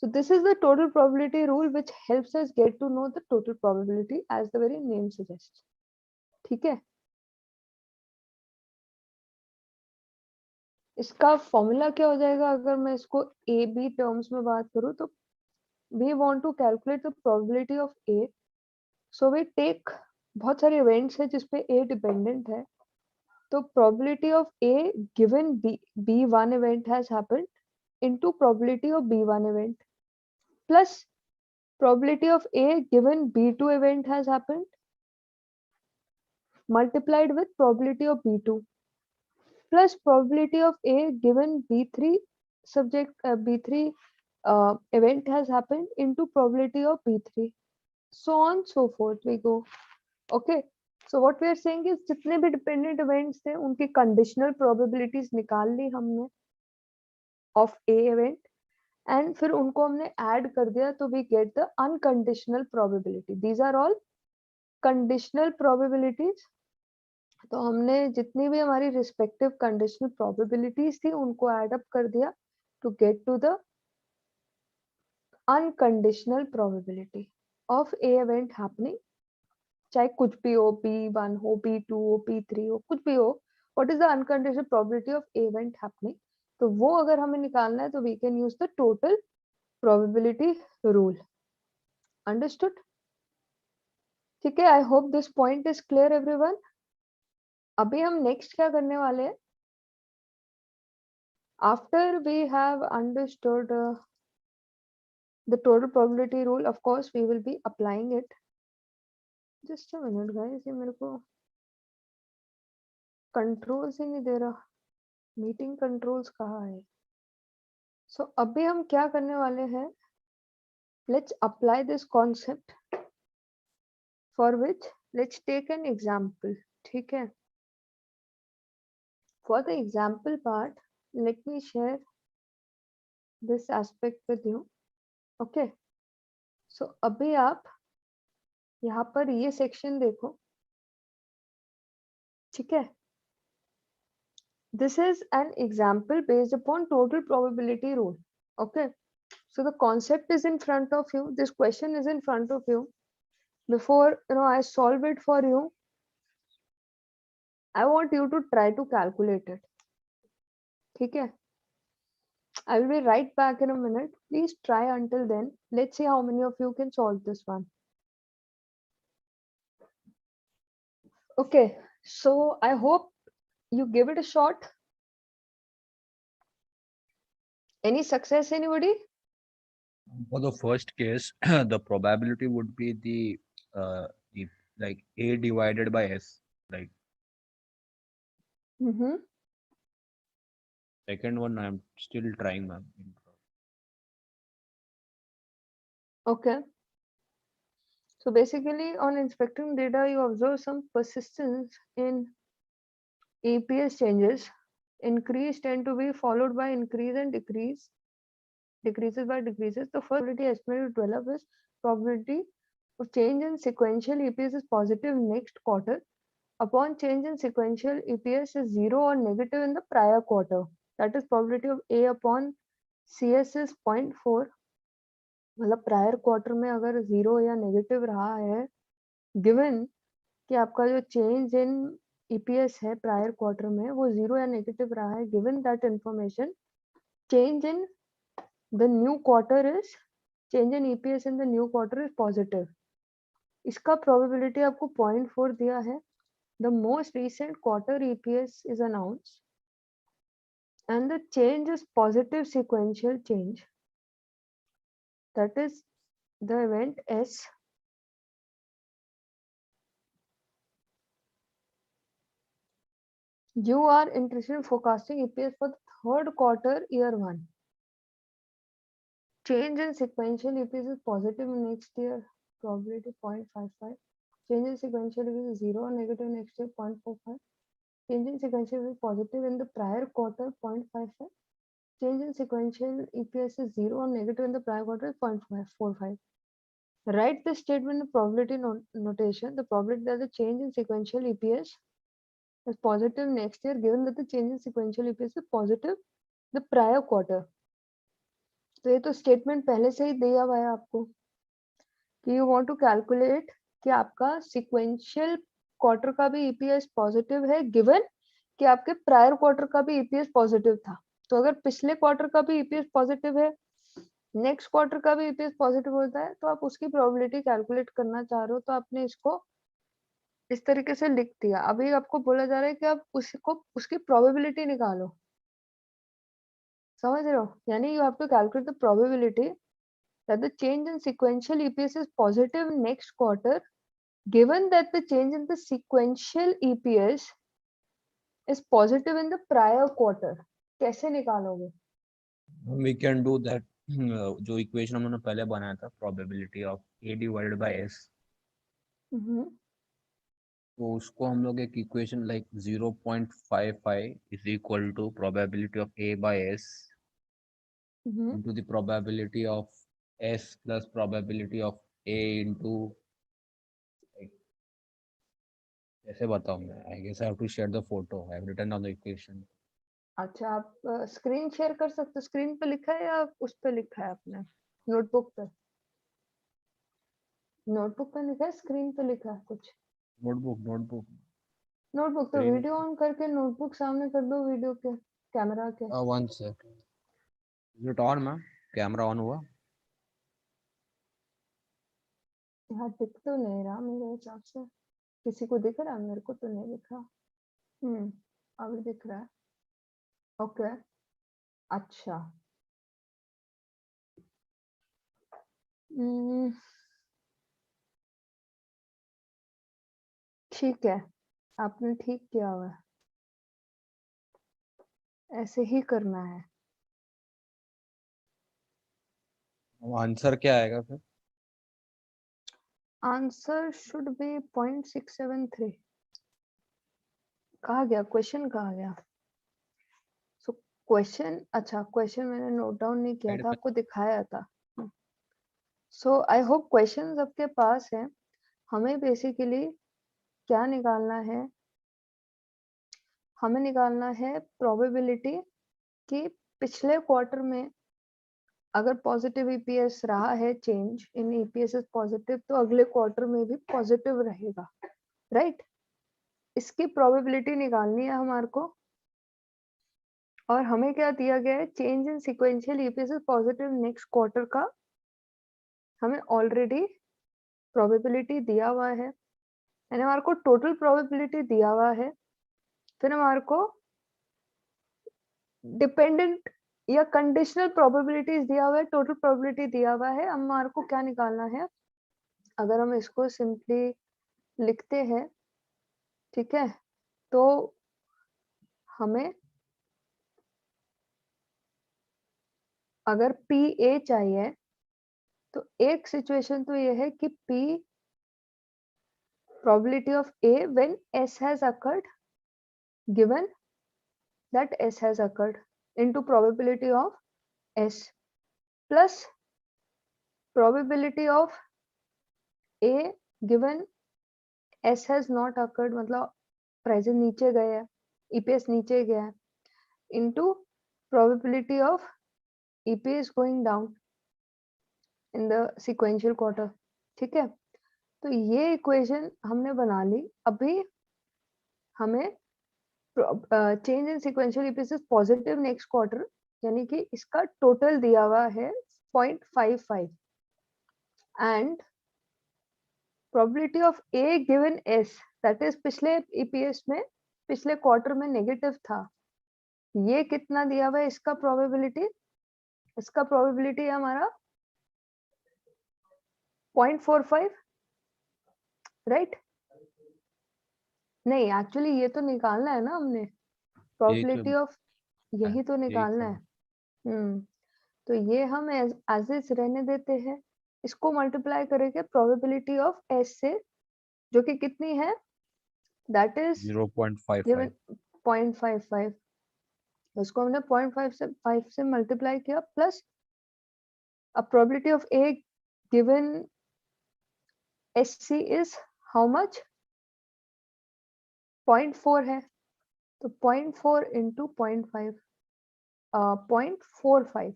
So this is the total probability rule which helps us get to know the total probability as the very name suggests. ठीक है, इसका formula क्या हो जाएगा? अगर मैं इसको A B terms में बात करूं तो we want to calculate the probability of A. So we take बहुत सारे events है जिसपे A dependent है, तो probability of A given B1 event has happened into probability of B1 event plus probability of A given B2 event has happened multiplied with probability of B2 plus probability of A given B3 B3 event has happened into probability of B3, so on so forth we go. Okay, so what we are saying is जितने भी dependent events थे उनकी conditional probabilities निकाल ली हमने of A event and फिर उनको हमने add कर दिया तो we get the unconditional probability. These are all conditional probabilities. तो हमने जितनी भी हमारी respective conditional probabilities थी उनको add up कर दिया to get to the unconditional probability of A event happening, चाहे कुछ भी हो, B1 हो, B2 हो, B3 हो, कुछ भी हो, what is the unconditional probability of A event happening? तो वो अगर हमें निकालना है तो we can use the total probability rule. Understood? ठीक है, I hope this point is clear everyone. अभी हम next क्या करने वाले हैं? After we have understood the total probability rule, of course we will be applying it. Just a minute guys, ये मेरे को controls ही नहीं दे रहा. मीटिंग कंट्रोल्स कहाँ है? सो अभी हम क्या करने वाले हैं? Let's apply this concept for which let's take an example. ठीक है, for the example part let me share this aspect with you. Okay, so अभी आप यहाँ पर ये सेक्शन देखो, ठीक है। This is an example based upon total probability rule. Okay, so the concept is in front of you, this question is in front of you. Before I solve it for you, I want you to try to calculate it. ठीक है, I will be right back in a minute. Please try until then. Let's see how many of you can solve this one. Okay, so I hope you give it a shot. Any success, anybody?
For the first case, the probability would be the like A divided by S. Like
Mm-hmm.
second one, I'm still trying, ma'am.
Okay. So basically, on inspecting data, you observe some persistence in EPS changes. Increase tend to be followed by increase and decrease. Decreases by decreases. The first probability estimate to develop is probability of change in sequential EPS is positive next quarter. Upon change in sequential EPS is 0 or negative in the prior quarter. That is probability of A upon CS is 0.4. मतलब prior quarter में अगर 0 या negative रहा है, given कि आपका जो change in EPS है प्रायर क्वार्टर में वो 0 या नेगेटिव रहा है, given that information, change in the new quarter is change in EPS in the new quarter is positive. इसका प्रोबेबिलिटी आपको 0.4 दिया है. The most recent quarter EPS is announced and the change is positive sequential change. That is the event S. You are interested in forecasting EPS for the third quarter year 1. Change in sequential EPS is positive next year, probability 0.55. Change in sequential EPS is 0 or negative next year, 0.45. Change in sequential EPS is positive in the prior quarter, 0.55. Change in sequential EPS is 0 or negative in the prior quarter, 0.45. Write the statement in probability notation. The probability that the change in sequential EPS is positive next year, given that the change in sequential EPS is positive the prior quarter. तो ये तो statement पहले से ही दिया हुआ है आपको कि यू वांट टू कैलकुलेट कि आपका सीक्वेंशियल क्वार्टर का भी ईपीएस पॉजिटिव है, गिवन कि आपके प्रायर क्वार्टर का भी ईपीएस पॉजिटिव था. तो अगर पिछले क्वार्टर का भी ईपीएस पॉजिटिव है, नेक्स्ट क्वार्टर का भी ईपीएस पॉजिटिव होता है, तो आप उसकी प्रोबेबिलिटी कैलकुलेट करना चाह रहे हो, तो आपने इसको इस तरीके से लिख दिया. अभी आपको बोला जा रहा है कि आप उसकी प्रोबेबिलिटी निकालो. समझ रहे हो? यानी you have to calculate the probability that the change in sequential EPS is positive next quarter, given that the change in the sequential EPS is positive in the prior quarter. कैसे निकालोगे?
We can do that. जो equation हमने पहले बनाया था, probability of A divided by S. तो उसको हम लोग एक equation like 0.55 is equal to probability of A by S into the probability of S plus probability of A into, कैसे बताऊं मैं? I guess I have to share the photo. I have written down the equation.
अच्छा, आप screen share कर सकते हो? Screen पे लिखा है या उस पे लिखा है आपने? नोटबुक पे? नोटबुक पे लिखा है, स्क्रीन पे लिखा है कुछ?
नोटबुक
तो वीडियो ऑन करके नोटबुक सामने कर दो वीडियो के कैमरा के.
One second. Is it on ma'am? Camera on हुआ?
यहाँ दिख तो नहीं रहा मेरे हिसाब से. किसी को दिख रहा है? मेरे को तो नहीं दिख रहा. अभी दिख रहा है. ओके, अच्छा. ठीक है, आपने ठीक किया हुआ है. ऐसे ही करना है.
आंसर क्या आएगा फिर?
Answer should be 0.673. कहा गया क्वेश्चन? कहा गया? सो क्वेश्चन, अच्छा क्वेश्चन मैंने नोट डाउन नहीं किया था, आपको दिखाया था. सो आई होप क्वेश्चन आपके पास है. हमें बेसिकली क्या निकालना है, हमें निकालना है प्रोबेबिलिटी कि पिछले क्वार्टर में अगर पॉजिटिव ईपीएस रहा है, change in EPS is positive, तो अगले क्वार्टर में भी पॉजिटिव रहेगा, राइट? इसकी प्रोबेबिलिटी निकालनी है हमारे को, और हमें क्या दिया गया है, change in sequential EPS is positive next quarter का हमें ऑलरेडी प्रोबेबिलिटी दिया हुआ है, यानी हमारे को टोटल प्रोबेबिलिटी दिया हुआ है, फिर हमारे को डिपेंडेंट या कंडीशनल प्रोबेबिलिटीज दिया हुआ है, टोटल प्रोबेबिलिटी दिया हुआ है, हमारे को क्या निकालना है। अगर हम इसको सिंपली लिखते हैं, ठीक है, तो हमें अगर पी ए चाहिए तो एक सिचुएशन तो ये है कि P probability of A when S has occurred, given that S has occurred, into probability of S plus probability of A given S has not occurred, मतलब प्राइजेस नीचे गए हैं, EPS नीचे गया है, into probability of EPS going down in the sequential quarter, ठीक है। तो ये इक्वेशन हमने बना ली। अभी हमें change in sequential EPS is positive next quarter, यानी कि इसका टोटल दिया हुआ है 0.55 and probability of A given S, that is पिछले ईपीएस में पिछले क्वार्टर में नेगेटिव था, ये कितना दिया हुआ है, इसका प्रोबेबिलिटी, इसका प्रोबेबिलिटी है हमारा 0.45, राइट? नहीं, एक्चुअली ये तो निकालना है ना हमने, प्रोबेबिलिटी ऑफ, यही तो निकालना है। तो ये हम एज इज रहने देते हैं, इसको मल्टीप्लाई करेंगे प्रोबेबिलिटी ऑफ एस से, जो कि कितनी है, दैट इज
0.55
0.55, उसको हमने 0.5 से मल्टीप्लाई किया, प्लस अब probability of A given S C is how much, 0.4 है, तो 0.4 इंटू 0.5, 0.45,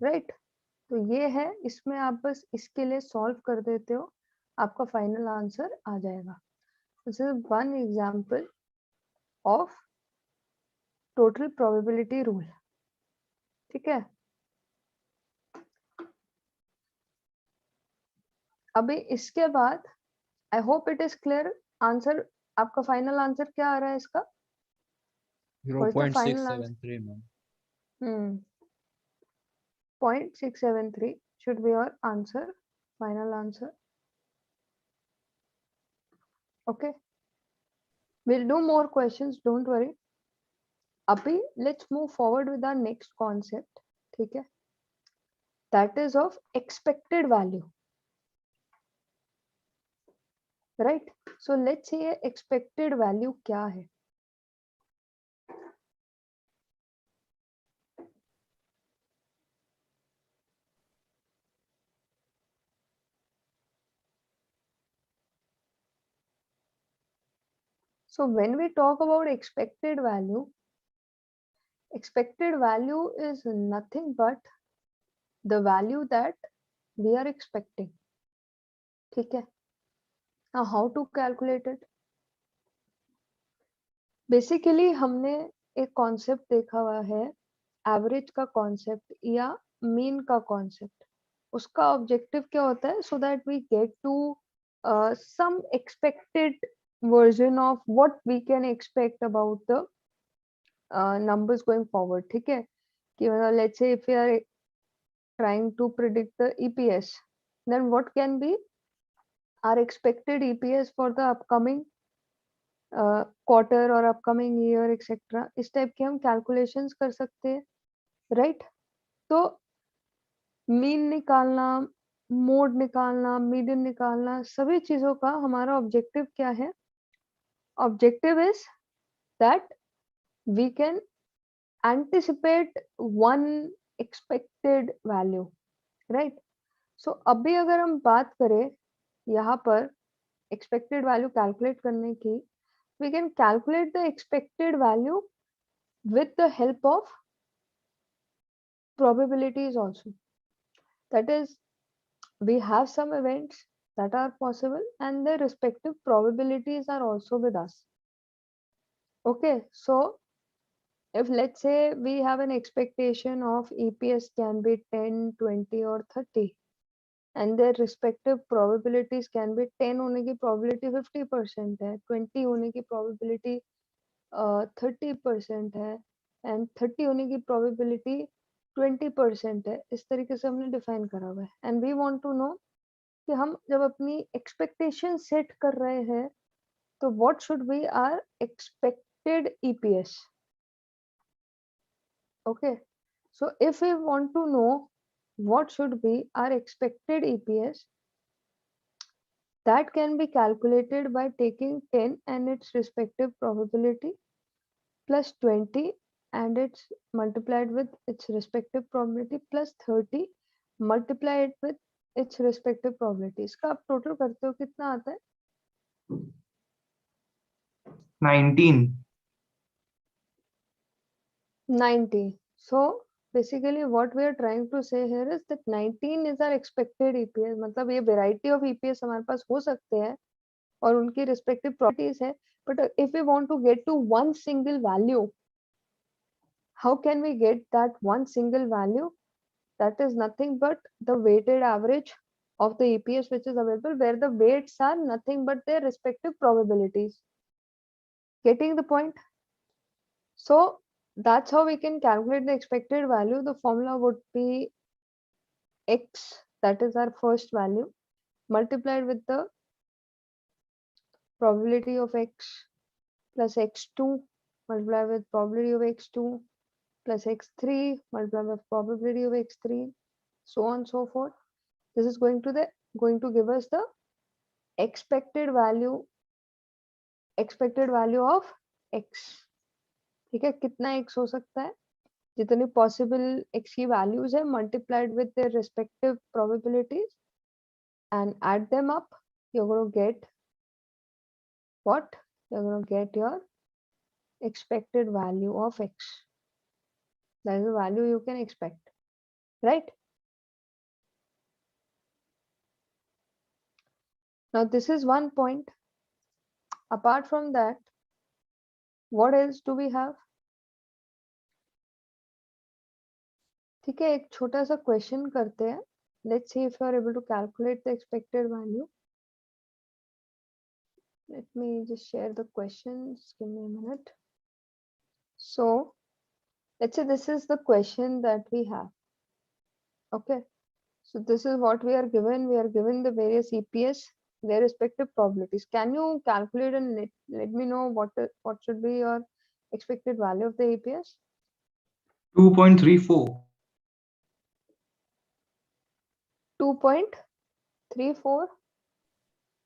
राइट? तो ये है, इसमें आप बस इसके लिए सॉल्व कर देते हो, आपका फाइनल आंसर आ जाएगा। This is one example of total probability rule, ठीक है। अभी इसके बाद I hope it is clear, answer आपका फाइनल आंसर क्या आ रहा है इसका?
0.673 ma'am.
0.673 should be your answer, final answer. Okay, we'll do more questions, don't worry. Abhi let's move forward with our next concept, ठीक है, that is of expected value, right? So let's see expected value क्या है। So when we talk about expected value is nothing but the value that we are expecting, ठीक है। Now how to calculate it? Basically हमने एक concept देखा हुआ है, average का कॉन्सेप्ट या मीन का कॉन्सेप्ट। उसका ऑब्जेक्टिव क्या होता है, so that we get to some expected version of what we can expect about the numbers going forward, ठीक है। कि let's say if we are trying to predict the EPS, then what can be our expected EPS for the upcoming quarter और upcoming year etcetera, इस type के हम calculations कर सकते हैं, राइट? तो मीन निकालना, मोड निकालना, मीडियन निकालना, सभी चीजों का हमारा ऑब्जेक्टिव क्या है? Objective is that we can anticipate one expected value, right? So अभी अगर हम बात करें यहाँ पर expected value calculate करने की, we can calculate the expected value with the help of probabilities also. That is, we have some events that are possible and their respective probabilities are also with us. Okay, so if let's say we have an expectation of EPS can be 10, 20 or 30 and their respective probabilities can be 10 होने की probability 50% है, 20 होने की probability 30% है and 30 होने की probability 20% है. इस तरीके से हमने define करा हुआ है and we want to know कि हम जब अपनी expectation set कर रहे हैं तो what should be our expected EPS. Okay, so if we want to know what should be our expected EPS, that can be calculated by taking 10 and its respective probability plus 20 and it's multiplied with its respective probability plus 30 multiplied with its respective probability. इसका आप total करते हो कितना आता है?
19.
90. So basically what we are trying to say here is that 19 is our expected EPS. मतलब ये variety of EPS हमारे पास हो सकते हैं और उनकी respective properties है. But if we want to get to one single value, how can we get that one single value? That is nothing but the weighted average of the EPS which is available, where the weights are nothing but their respective probabilities. Getting the point? So that's how we can calculate the expected value. The formula would be x, that is our first value, multiplied with the probability of x plus x2 multiplied with probability of x2 plus x3 multiplied with probability of x3, so on and so forth. This is going to give us the expected value of x. ठीक है, कितना x हो सकता है? जितनी possible x की values है multiplied with their respective probabilities and add them up, you're going to get what? You're going to get your expected value of x. That is the value you can expect, right? Now this is one point. Apart from that, what else do we have? ठीक है, एक छोटा सा question करते हैं. Let's see if you are able to calculate the expected value. Let me just share the questions. Give me a minute. So let's say this is the question that we have. Okay, so this is what we are given. We are given the various EPS, their respective probabilities. Can you calculate and let me know what should be your expected value of the EPS?
2.34.
2.34.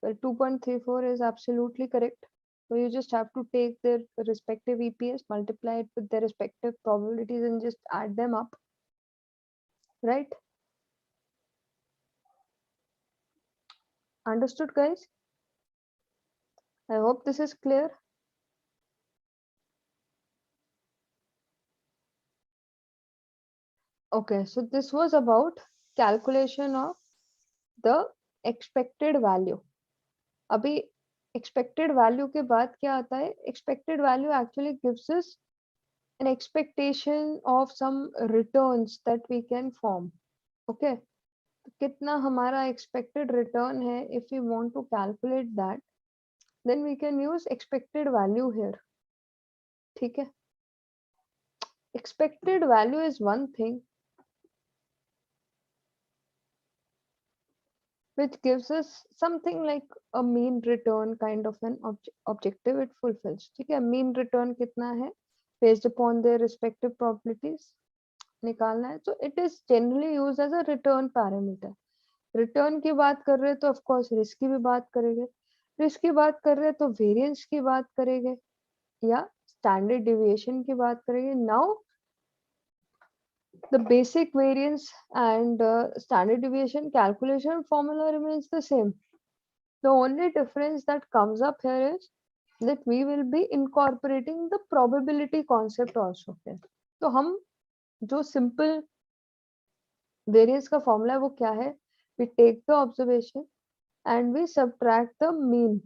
Well, 2.34 is absolutely correct. So you just have to take their respective EPS, multiply it with their respective probabilities and just add them up, right? Understood, guys? I hope this is clear. Okay, so this was about calculation of the expected value. अभी expected value के बाद क्या आता है? Expected value actually gives us an expectation of some returns that we can form. Okay, तो कितना हमारा expected return है? If we want to calculate that, then we can use expected value here. ठीक है? Expected value is one thing which gives us something like a mean return kind of an objective it fulfills. ठीक है, mean return कितना है based upon their respective probabilities निकालना है. So it is generally used as a return parameter. Return की बात कर रहे हैं तो ऑफ कोर्स रिस्क की भी बात करेंगे, रिस्क की बात कर रहे हैं तो वेरिएंस की बात करेंगे या स्टैंडर्ड डिविएशन की बात करेंगे. Now the basic variance and standard deviation calculation formula remains the same. The only difference that comes up here is that we will be incorporating the probability concept also here. तो हम जो simple variance का formula है वो क्या है? We take the observation and we subtract the mean,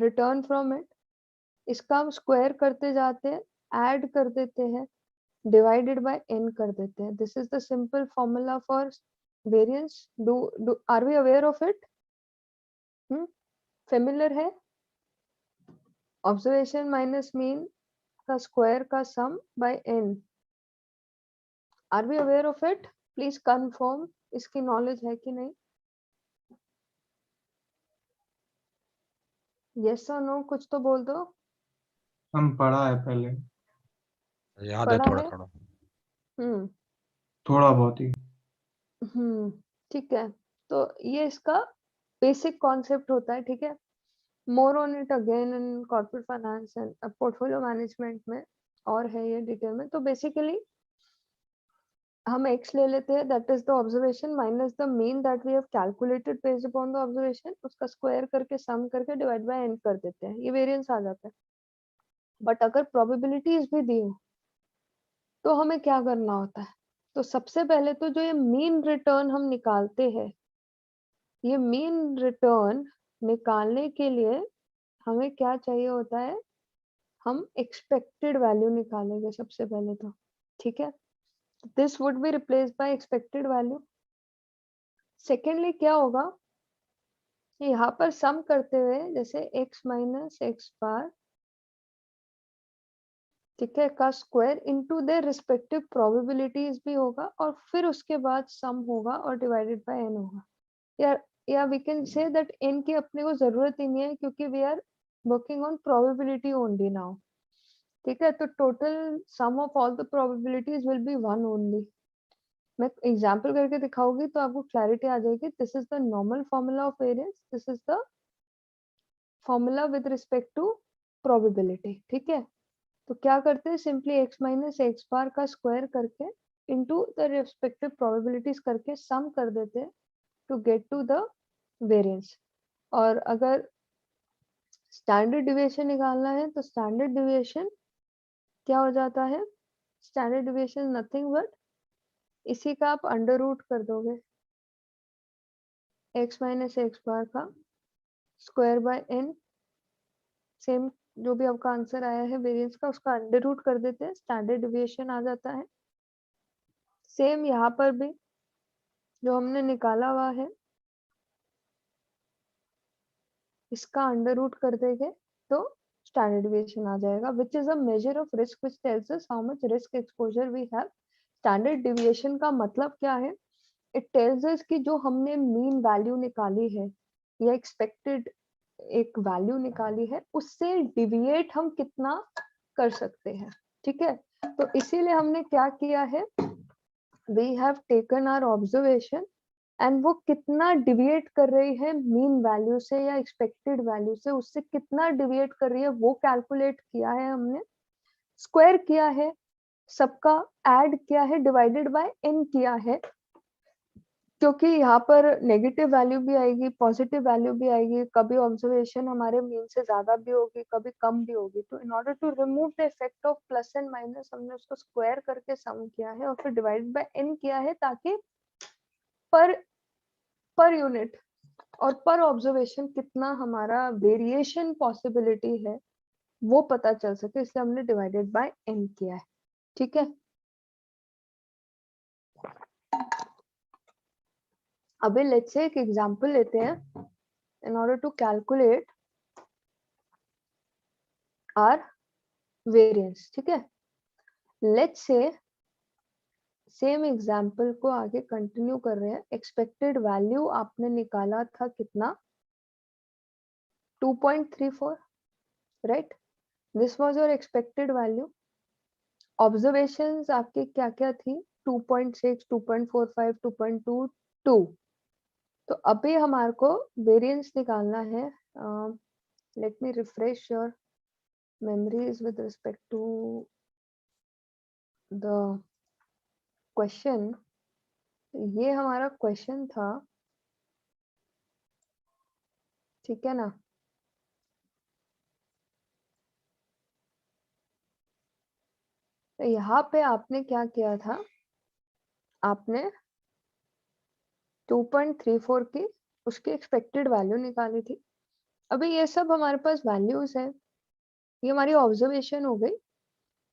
return from it. इसका हम square करते जाते हैं, add कर देते हैं, divided by n कर देते हैं. This is the simple formula for variance. Are we aware of it? Familiar है? Observation minus mean का square का sum by n. Are we aware of it? Please confirm. इसकी knowledge है कि नहीं? Yes or no? कुछ तो बोल दो.
हम पढ़ा है पहले,
याद है
पढ़ा
थोड़ा
है?
थोड़ा।
थोड़ा बहुत ही।
ठीक है. तो ये इसका बेसिक कॉन्सेप्ट होता है, ठीक है. More on it again in corporate finance and portfolio management में और है ये डिटेल में. तो बेसिकली हम x ले लेते हैं, that is the observation minus the mean that we have calculated based upon the observation. उसका स्क्वायर करके सम करके डिवाइड बाय n कर देते हैं. ये वेरिएंस आ जाता है. बट अगर प्रोबेबिलिटीज भी दी हो तो हमें क्या करना होता है? तो सबसे पहले तो जो ये मीन रिटर्न हम निकालते हैं, ये मीन रिटर्न निकालने के लिए हमें क्या चाहिए होता है? हम एक्सपेक्टेड वैल्यू निकालेंगे सबसे पहले तो, ठीक है. This would be replaced by expected value. Secondly क्या होगा, यहाँ पर सम करते हुए जैसे x माइनस एक्स बार, ठीक है, का square into their respective probabilities भी होगा और फिर उसके बाद सम होगा और डिवाइडेड बाय n होगा. या we can say that n की अपने को जरूरत ही नहीं है क्योंकि we are working on probability only now. ठीक है. तो total sum of all the probabilities will be 1 only. मैं एग्जांपल करके दिखाऊंगी तो आपको क्लैरिटी आ जाएगी. This is the normal formula of variance, this is the formula with respect to probability. ठीक है. तो क्या करते हैं, सिंपली x माइनस एक्स बार का स्क्वायर करके इनटू द रिस्पेक्टिव प्रोबेबिलिटीज करके सम कर देते हैं to get to the variance. और अगर स्टैंडर्ड डिविएशन निकालना है तो स्टैंडर्ड डिविएशन क्या हो जाता है? स्टैंडर्ड डिविएशन नथिंग बट इसी का आप अंडर रूट कर दोगे, x माइनस एक्स बार का स्क्वायर बाय n. सेम जो भी आपका आंसर आया है वेरिएंस का, उसका अंडर रूट कर देते हैं, स्टैंडर्ड डिविएशन आ जाता है. सेम यहाँ पर भी जो हमने निकाला हुआ है इसका अंडर रूट कर देंगे तो स्टैंडर्ड डिविएशन आ जाएगा, which is a measure of risk which tells us how much risk exposure we have. Standard deviation का मतलब क्या है? इट टेल्स अस कि जो हमने मीन वैल्यू निकाली है या एक्सपेक्टेड एक वैल्यू निकाली है उससे डिविएट हम कितना कर सकते हैं. ठीक है. तो इसीलिए हमने क्या किया है, we have taken our observation and वो कितना डिविएट कर रही है मीन वैल्यू से या एक्सपेक्टेड वैल्यू से, उससे कितना डिविएट कर रही है वो कैलकुलेट किया है हमने, स्क्वायर किया है, सबका ऐड किया है, डिवाइडेड बाय n किया है. क्योंकि यहाँ पर नेगेटिव वैल्यू भी आएगी, पॉजिटिव वैल्यू भी आएगी, कभी ऑब्जर्वेशन हमारे मीन से ज्यादा भी होगी, कभी कम भी होगी. तो in order to remove the effect of plus and minus हमने उसको स्क्वायर करके सम किया है और फिर डिवाइड बाय n किया है ताकि पर यूनिट और पर ऑब्जर्वेशन कितना हमारा वेरिएशन पॉसिबिलिटी है वो पता चल सके, इसलिए हमने डिवाइडेड बाय n किया है. ठीक है. अभी लेट्स से एक एग्जांपल लेते हैं in order to calculate our variance. ठीक है. लेट्स से सेम एग्जांपल को आगे कंटिन्यू कर रहे हैं. एक्सपेक्टेड वैल्यू आपने निकाला था कितना? 2.34, right. This was your expected value. Observations आपके क्या क्या थी? 2.6, 2.45, 2.22. तो अभी हमारे को वेरिएंस निकालना है. Let me refresh your memories with respect to the question. ये हमारा क्वेश्चन था ठीक है ना? तो यहाँ पे आपने क्या किया था, आपने 2.34 की उसकी एक्सपेक्टेड वैल्यू निकाली थी। अभी ये सब हमारे पास वैल्यूज है, ये हमारी ऑब्जर्वेशन हो गई।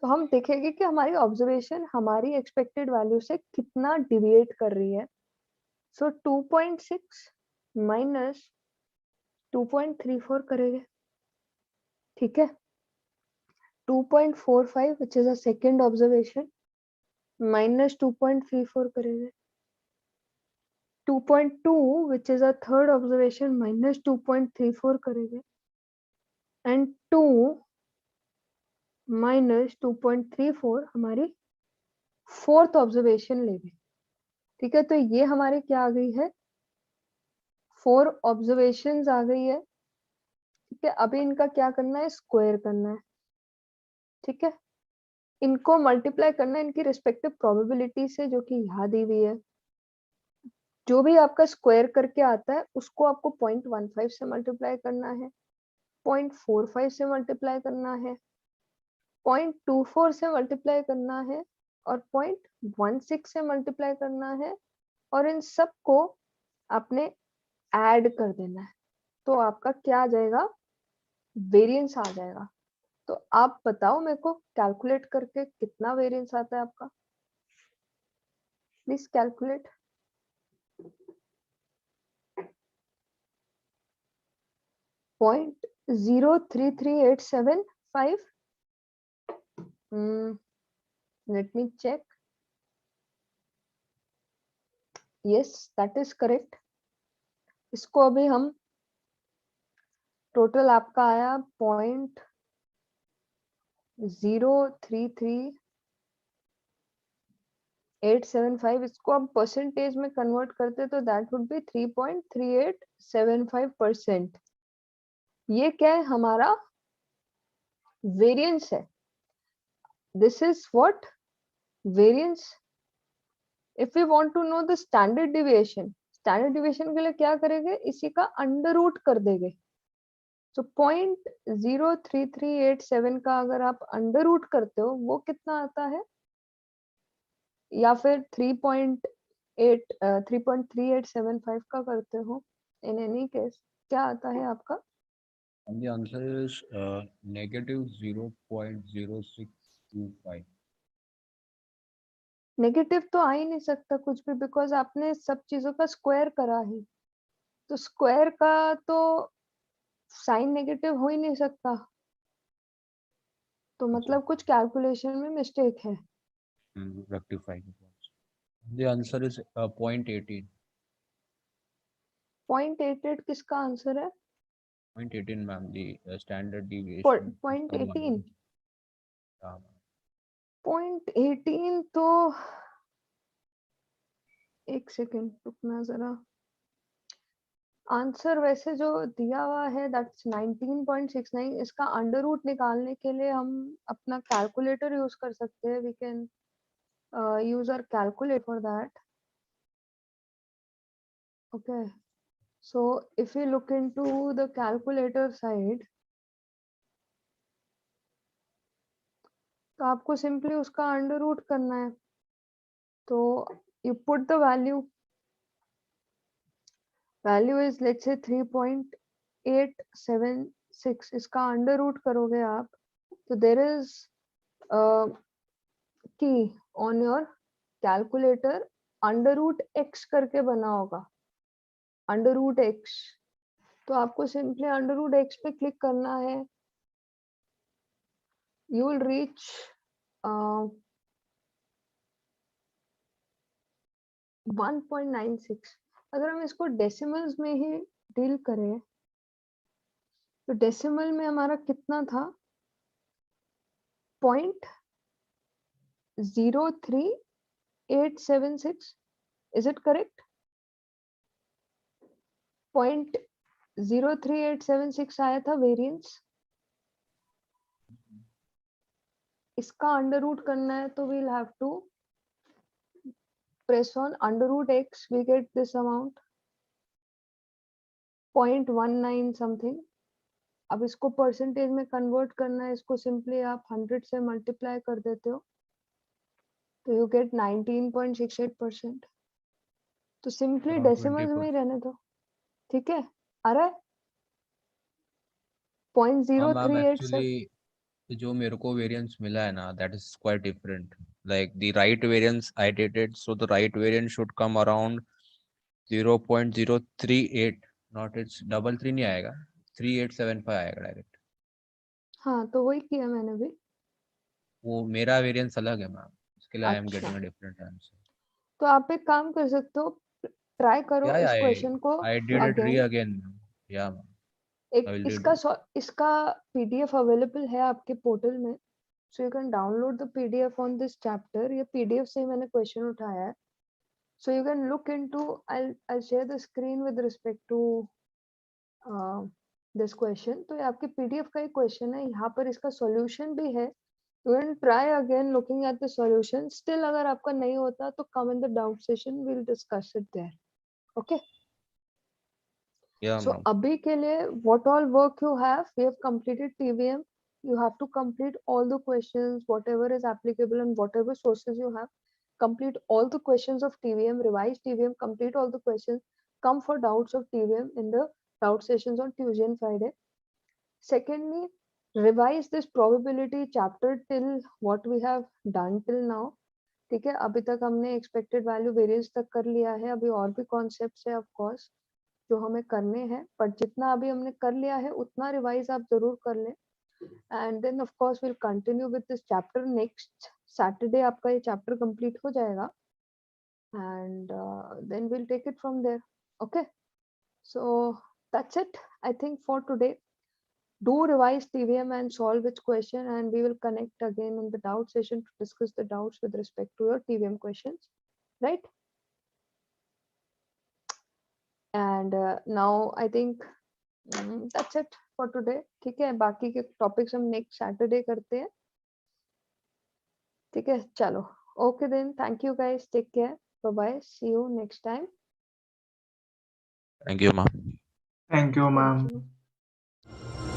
तो हम देखेंगे कि हमारी ऑब्जर्वेशन हमारी एक्सपेक्टेड वैल्यू से कितना डिविएट कर रही है। सो 2.6 माइनस 2.34 करेंगे, ठीक है। 2.45 which is a second observation minus 2.34 करेंगे। 2.2 which is a third observation minus 2.34 करेंगे and 2 minus 2.34 हमारी फोर्थ ऑब्जर्वेशन लेंगे, ठीक है। तो ये हमारे क्या आ गई है, 4 ऑब्जर्वेशंस आ गई है, ठीक है। अभी इनका क्या करना है, स्क्वायर करना है, ठीक है। इनको मल्टीप्लाई करना है इनकी रिस्पेक्टिव प्रोबेबिलिटी से, जो कि यहाँ दी हुई है। जो भी आपका स्क्वायर करके आता है उसको आपको 0.15 से मल्टीप्लाई करना है, 0.45 से मल्टीप्लाई करना है, 0.24 से मल्टीप्लाई करना है और 0.16 से मल्टीप्लाई करना है, और इन सबको आपने ऐड कर देना है। तो आपका क्या आ जाएगा, वेरिएंस आ जाएगा। तो आप बताओ मेरे को कैलकुलेट करके कितना वेरिएंस आता है आपका, please calculate. Point 033,875. Let me check. Yes, that is correct. इसको अभी हम टोटल आपका आया 0.033875। इसको हम परसेंटेज में कन्वर्ट करते तो दैट वुड बी 3.3875%। ये क्या है, हमारा वेरिएंस है। This is what variance. If we want to know the standard deviation, standard deviation के लिए क्या करेंगे, इसी का अंडर रूट कर देंगे। तो 0.03387 का अगर आप अंडर रूट करते हो वो कितना आता है, या फिर 3.3875 का करते हो, इन एनी केस क्या आता है आपका?
And the answer is negative 0.0625.
Negative तो आ ही नहीं सकता कुछ भी, बिकॉज आपने सब चीजों का स्क्वायर करा है। तो स्क्वायर का तो साइन नेगेटिव हो ही नहीं सकता, तो मतलब कुछ कैलकुलेशन में मिस्टेक है।
Rectify. The answer is 0.18.
0.88 किसका आंसर है?
0.18, ma'am. The standard deviation.
0.18
हाँ,
0.18 तो एक सेकेंड रुकना जरा। आंसर वैसे जो दिया हुआ है दैट्स 19.69। इसका अंडर रूट निकालने के लिए हम अपना कैलकुलेटर यूज कर सकते हैं। We can use our calculator for that. Okay, so if you look into the calculator side, तो आपको सिंपली उसका अंडर रूट करना है। तो you put the value is let's say 3.876। इसका अंडर रूट करोगे आप तो there is key on your calculator under root x करके बना होगा, अंडर रूट एक्स। तो आपको सिंपली अंडर रूट एक्स पे क्लिक करना है, यू विल रीच 1.96। अगर हम इसको डेसिमल्स में ही डील करें तो डेसिमल में हमारा कितना था, 0.03876। Is it correct? 0.03876 आया था वेरिएंस। इसका अंडर रूट करना है तो we'll have to press on under root x, we get this amount 0.19 something. अब इसको परसेंटेज में कन्वर्ट करना है, इसको सिंपली आप 100 से मल्टीप्लाई कर देते हो तो यू गेट 19.68%। तो सिंपली
Around
डेसिमल्स में ही
20%.
रहने दो, ठीक है। अरे
मैम
0.038 से
एक्चुअली जो मेरे को वेरिएंस मिला है ना, that is quite different. Like the right variance I did it, so the right variance should come around 0.038. Not it's double 3 नहीं आएगा, 3875 आएगा डायरेक्ट.
हाँ, तो वही किया मैंने भी।
वो मेरा वेरिएंस अलग है मैम, इसके लिए आई एम
अच्छा,
गेटिंग अ डिफरेंट आंसर.
तो आप एक काम कर सकते हो, ट्राई करो
Yeah,
इस
I
क्वेश्चन को
I did it
again.
again. Yeah, ma'am. I will
इसका
redo.
इसका पीडीएफ अवेलेबल है आपके पोर्टल में, so you can download the PDF on this chapter. ये पीडीएफ से ही मैंने क्वेश्चन उठाया है, so you can look into, I'll share the screen with respect to this question. तो ये आपके पीडीएफ का ही क्वेश्चन है, यहाँ पर इसका सॉल्यूशन भी है। You can try again looking at the solution. Still अगर आपका नहीं होता तो come in the doubt session, we will discuss it there. Okay,
Yeah,
so
ma'am.
abhi ke liye what all work you have, we have completed TVM. You have to complete all the questions, whatever is applicable and whatever sources you have. Complete all the questions of TVM, revise TVM, complete all the questions. Come for doubts of TVM in the doubt sessions on Tuesday and Friday. Secondly, revise this probability chapter till what we have done till now. ठीक है, अभी तक हमने expected value variance तक कर लिया है, अभी और भी कॉन्सेप्ट्स है ऑफ कोर्स जो हमें करने हैं, बट जितना अभी हमने कर लिया है उतना रिवाइज आप जरूर कर लें। And then of course will continue with this chapter. Next Saturday आपका ये चैप्टर कंप्लीट हो जाएगा and then will take it from there. Okay, so that's it I think for today. Do revise TVM and solve its question, and we will connect again in the doubt session to discuss the doubts with respect to your TVM questions, right? And now I think that's it for today. ठीक है, बाकी के topics हम next Saturday करते हैं। ठीक है, चलो, okay then, thank you guys, take care, bye bye, see you next time.
Thank you, ma'am.
Thank you, ma'am.
Thank you.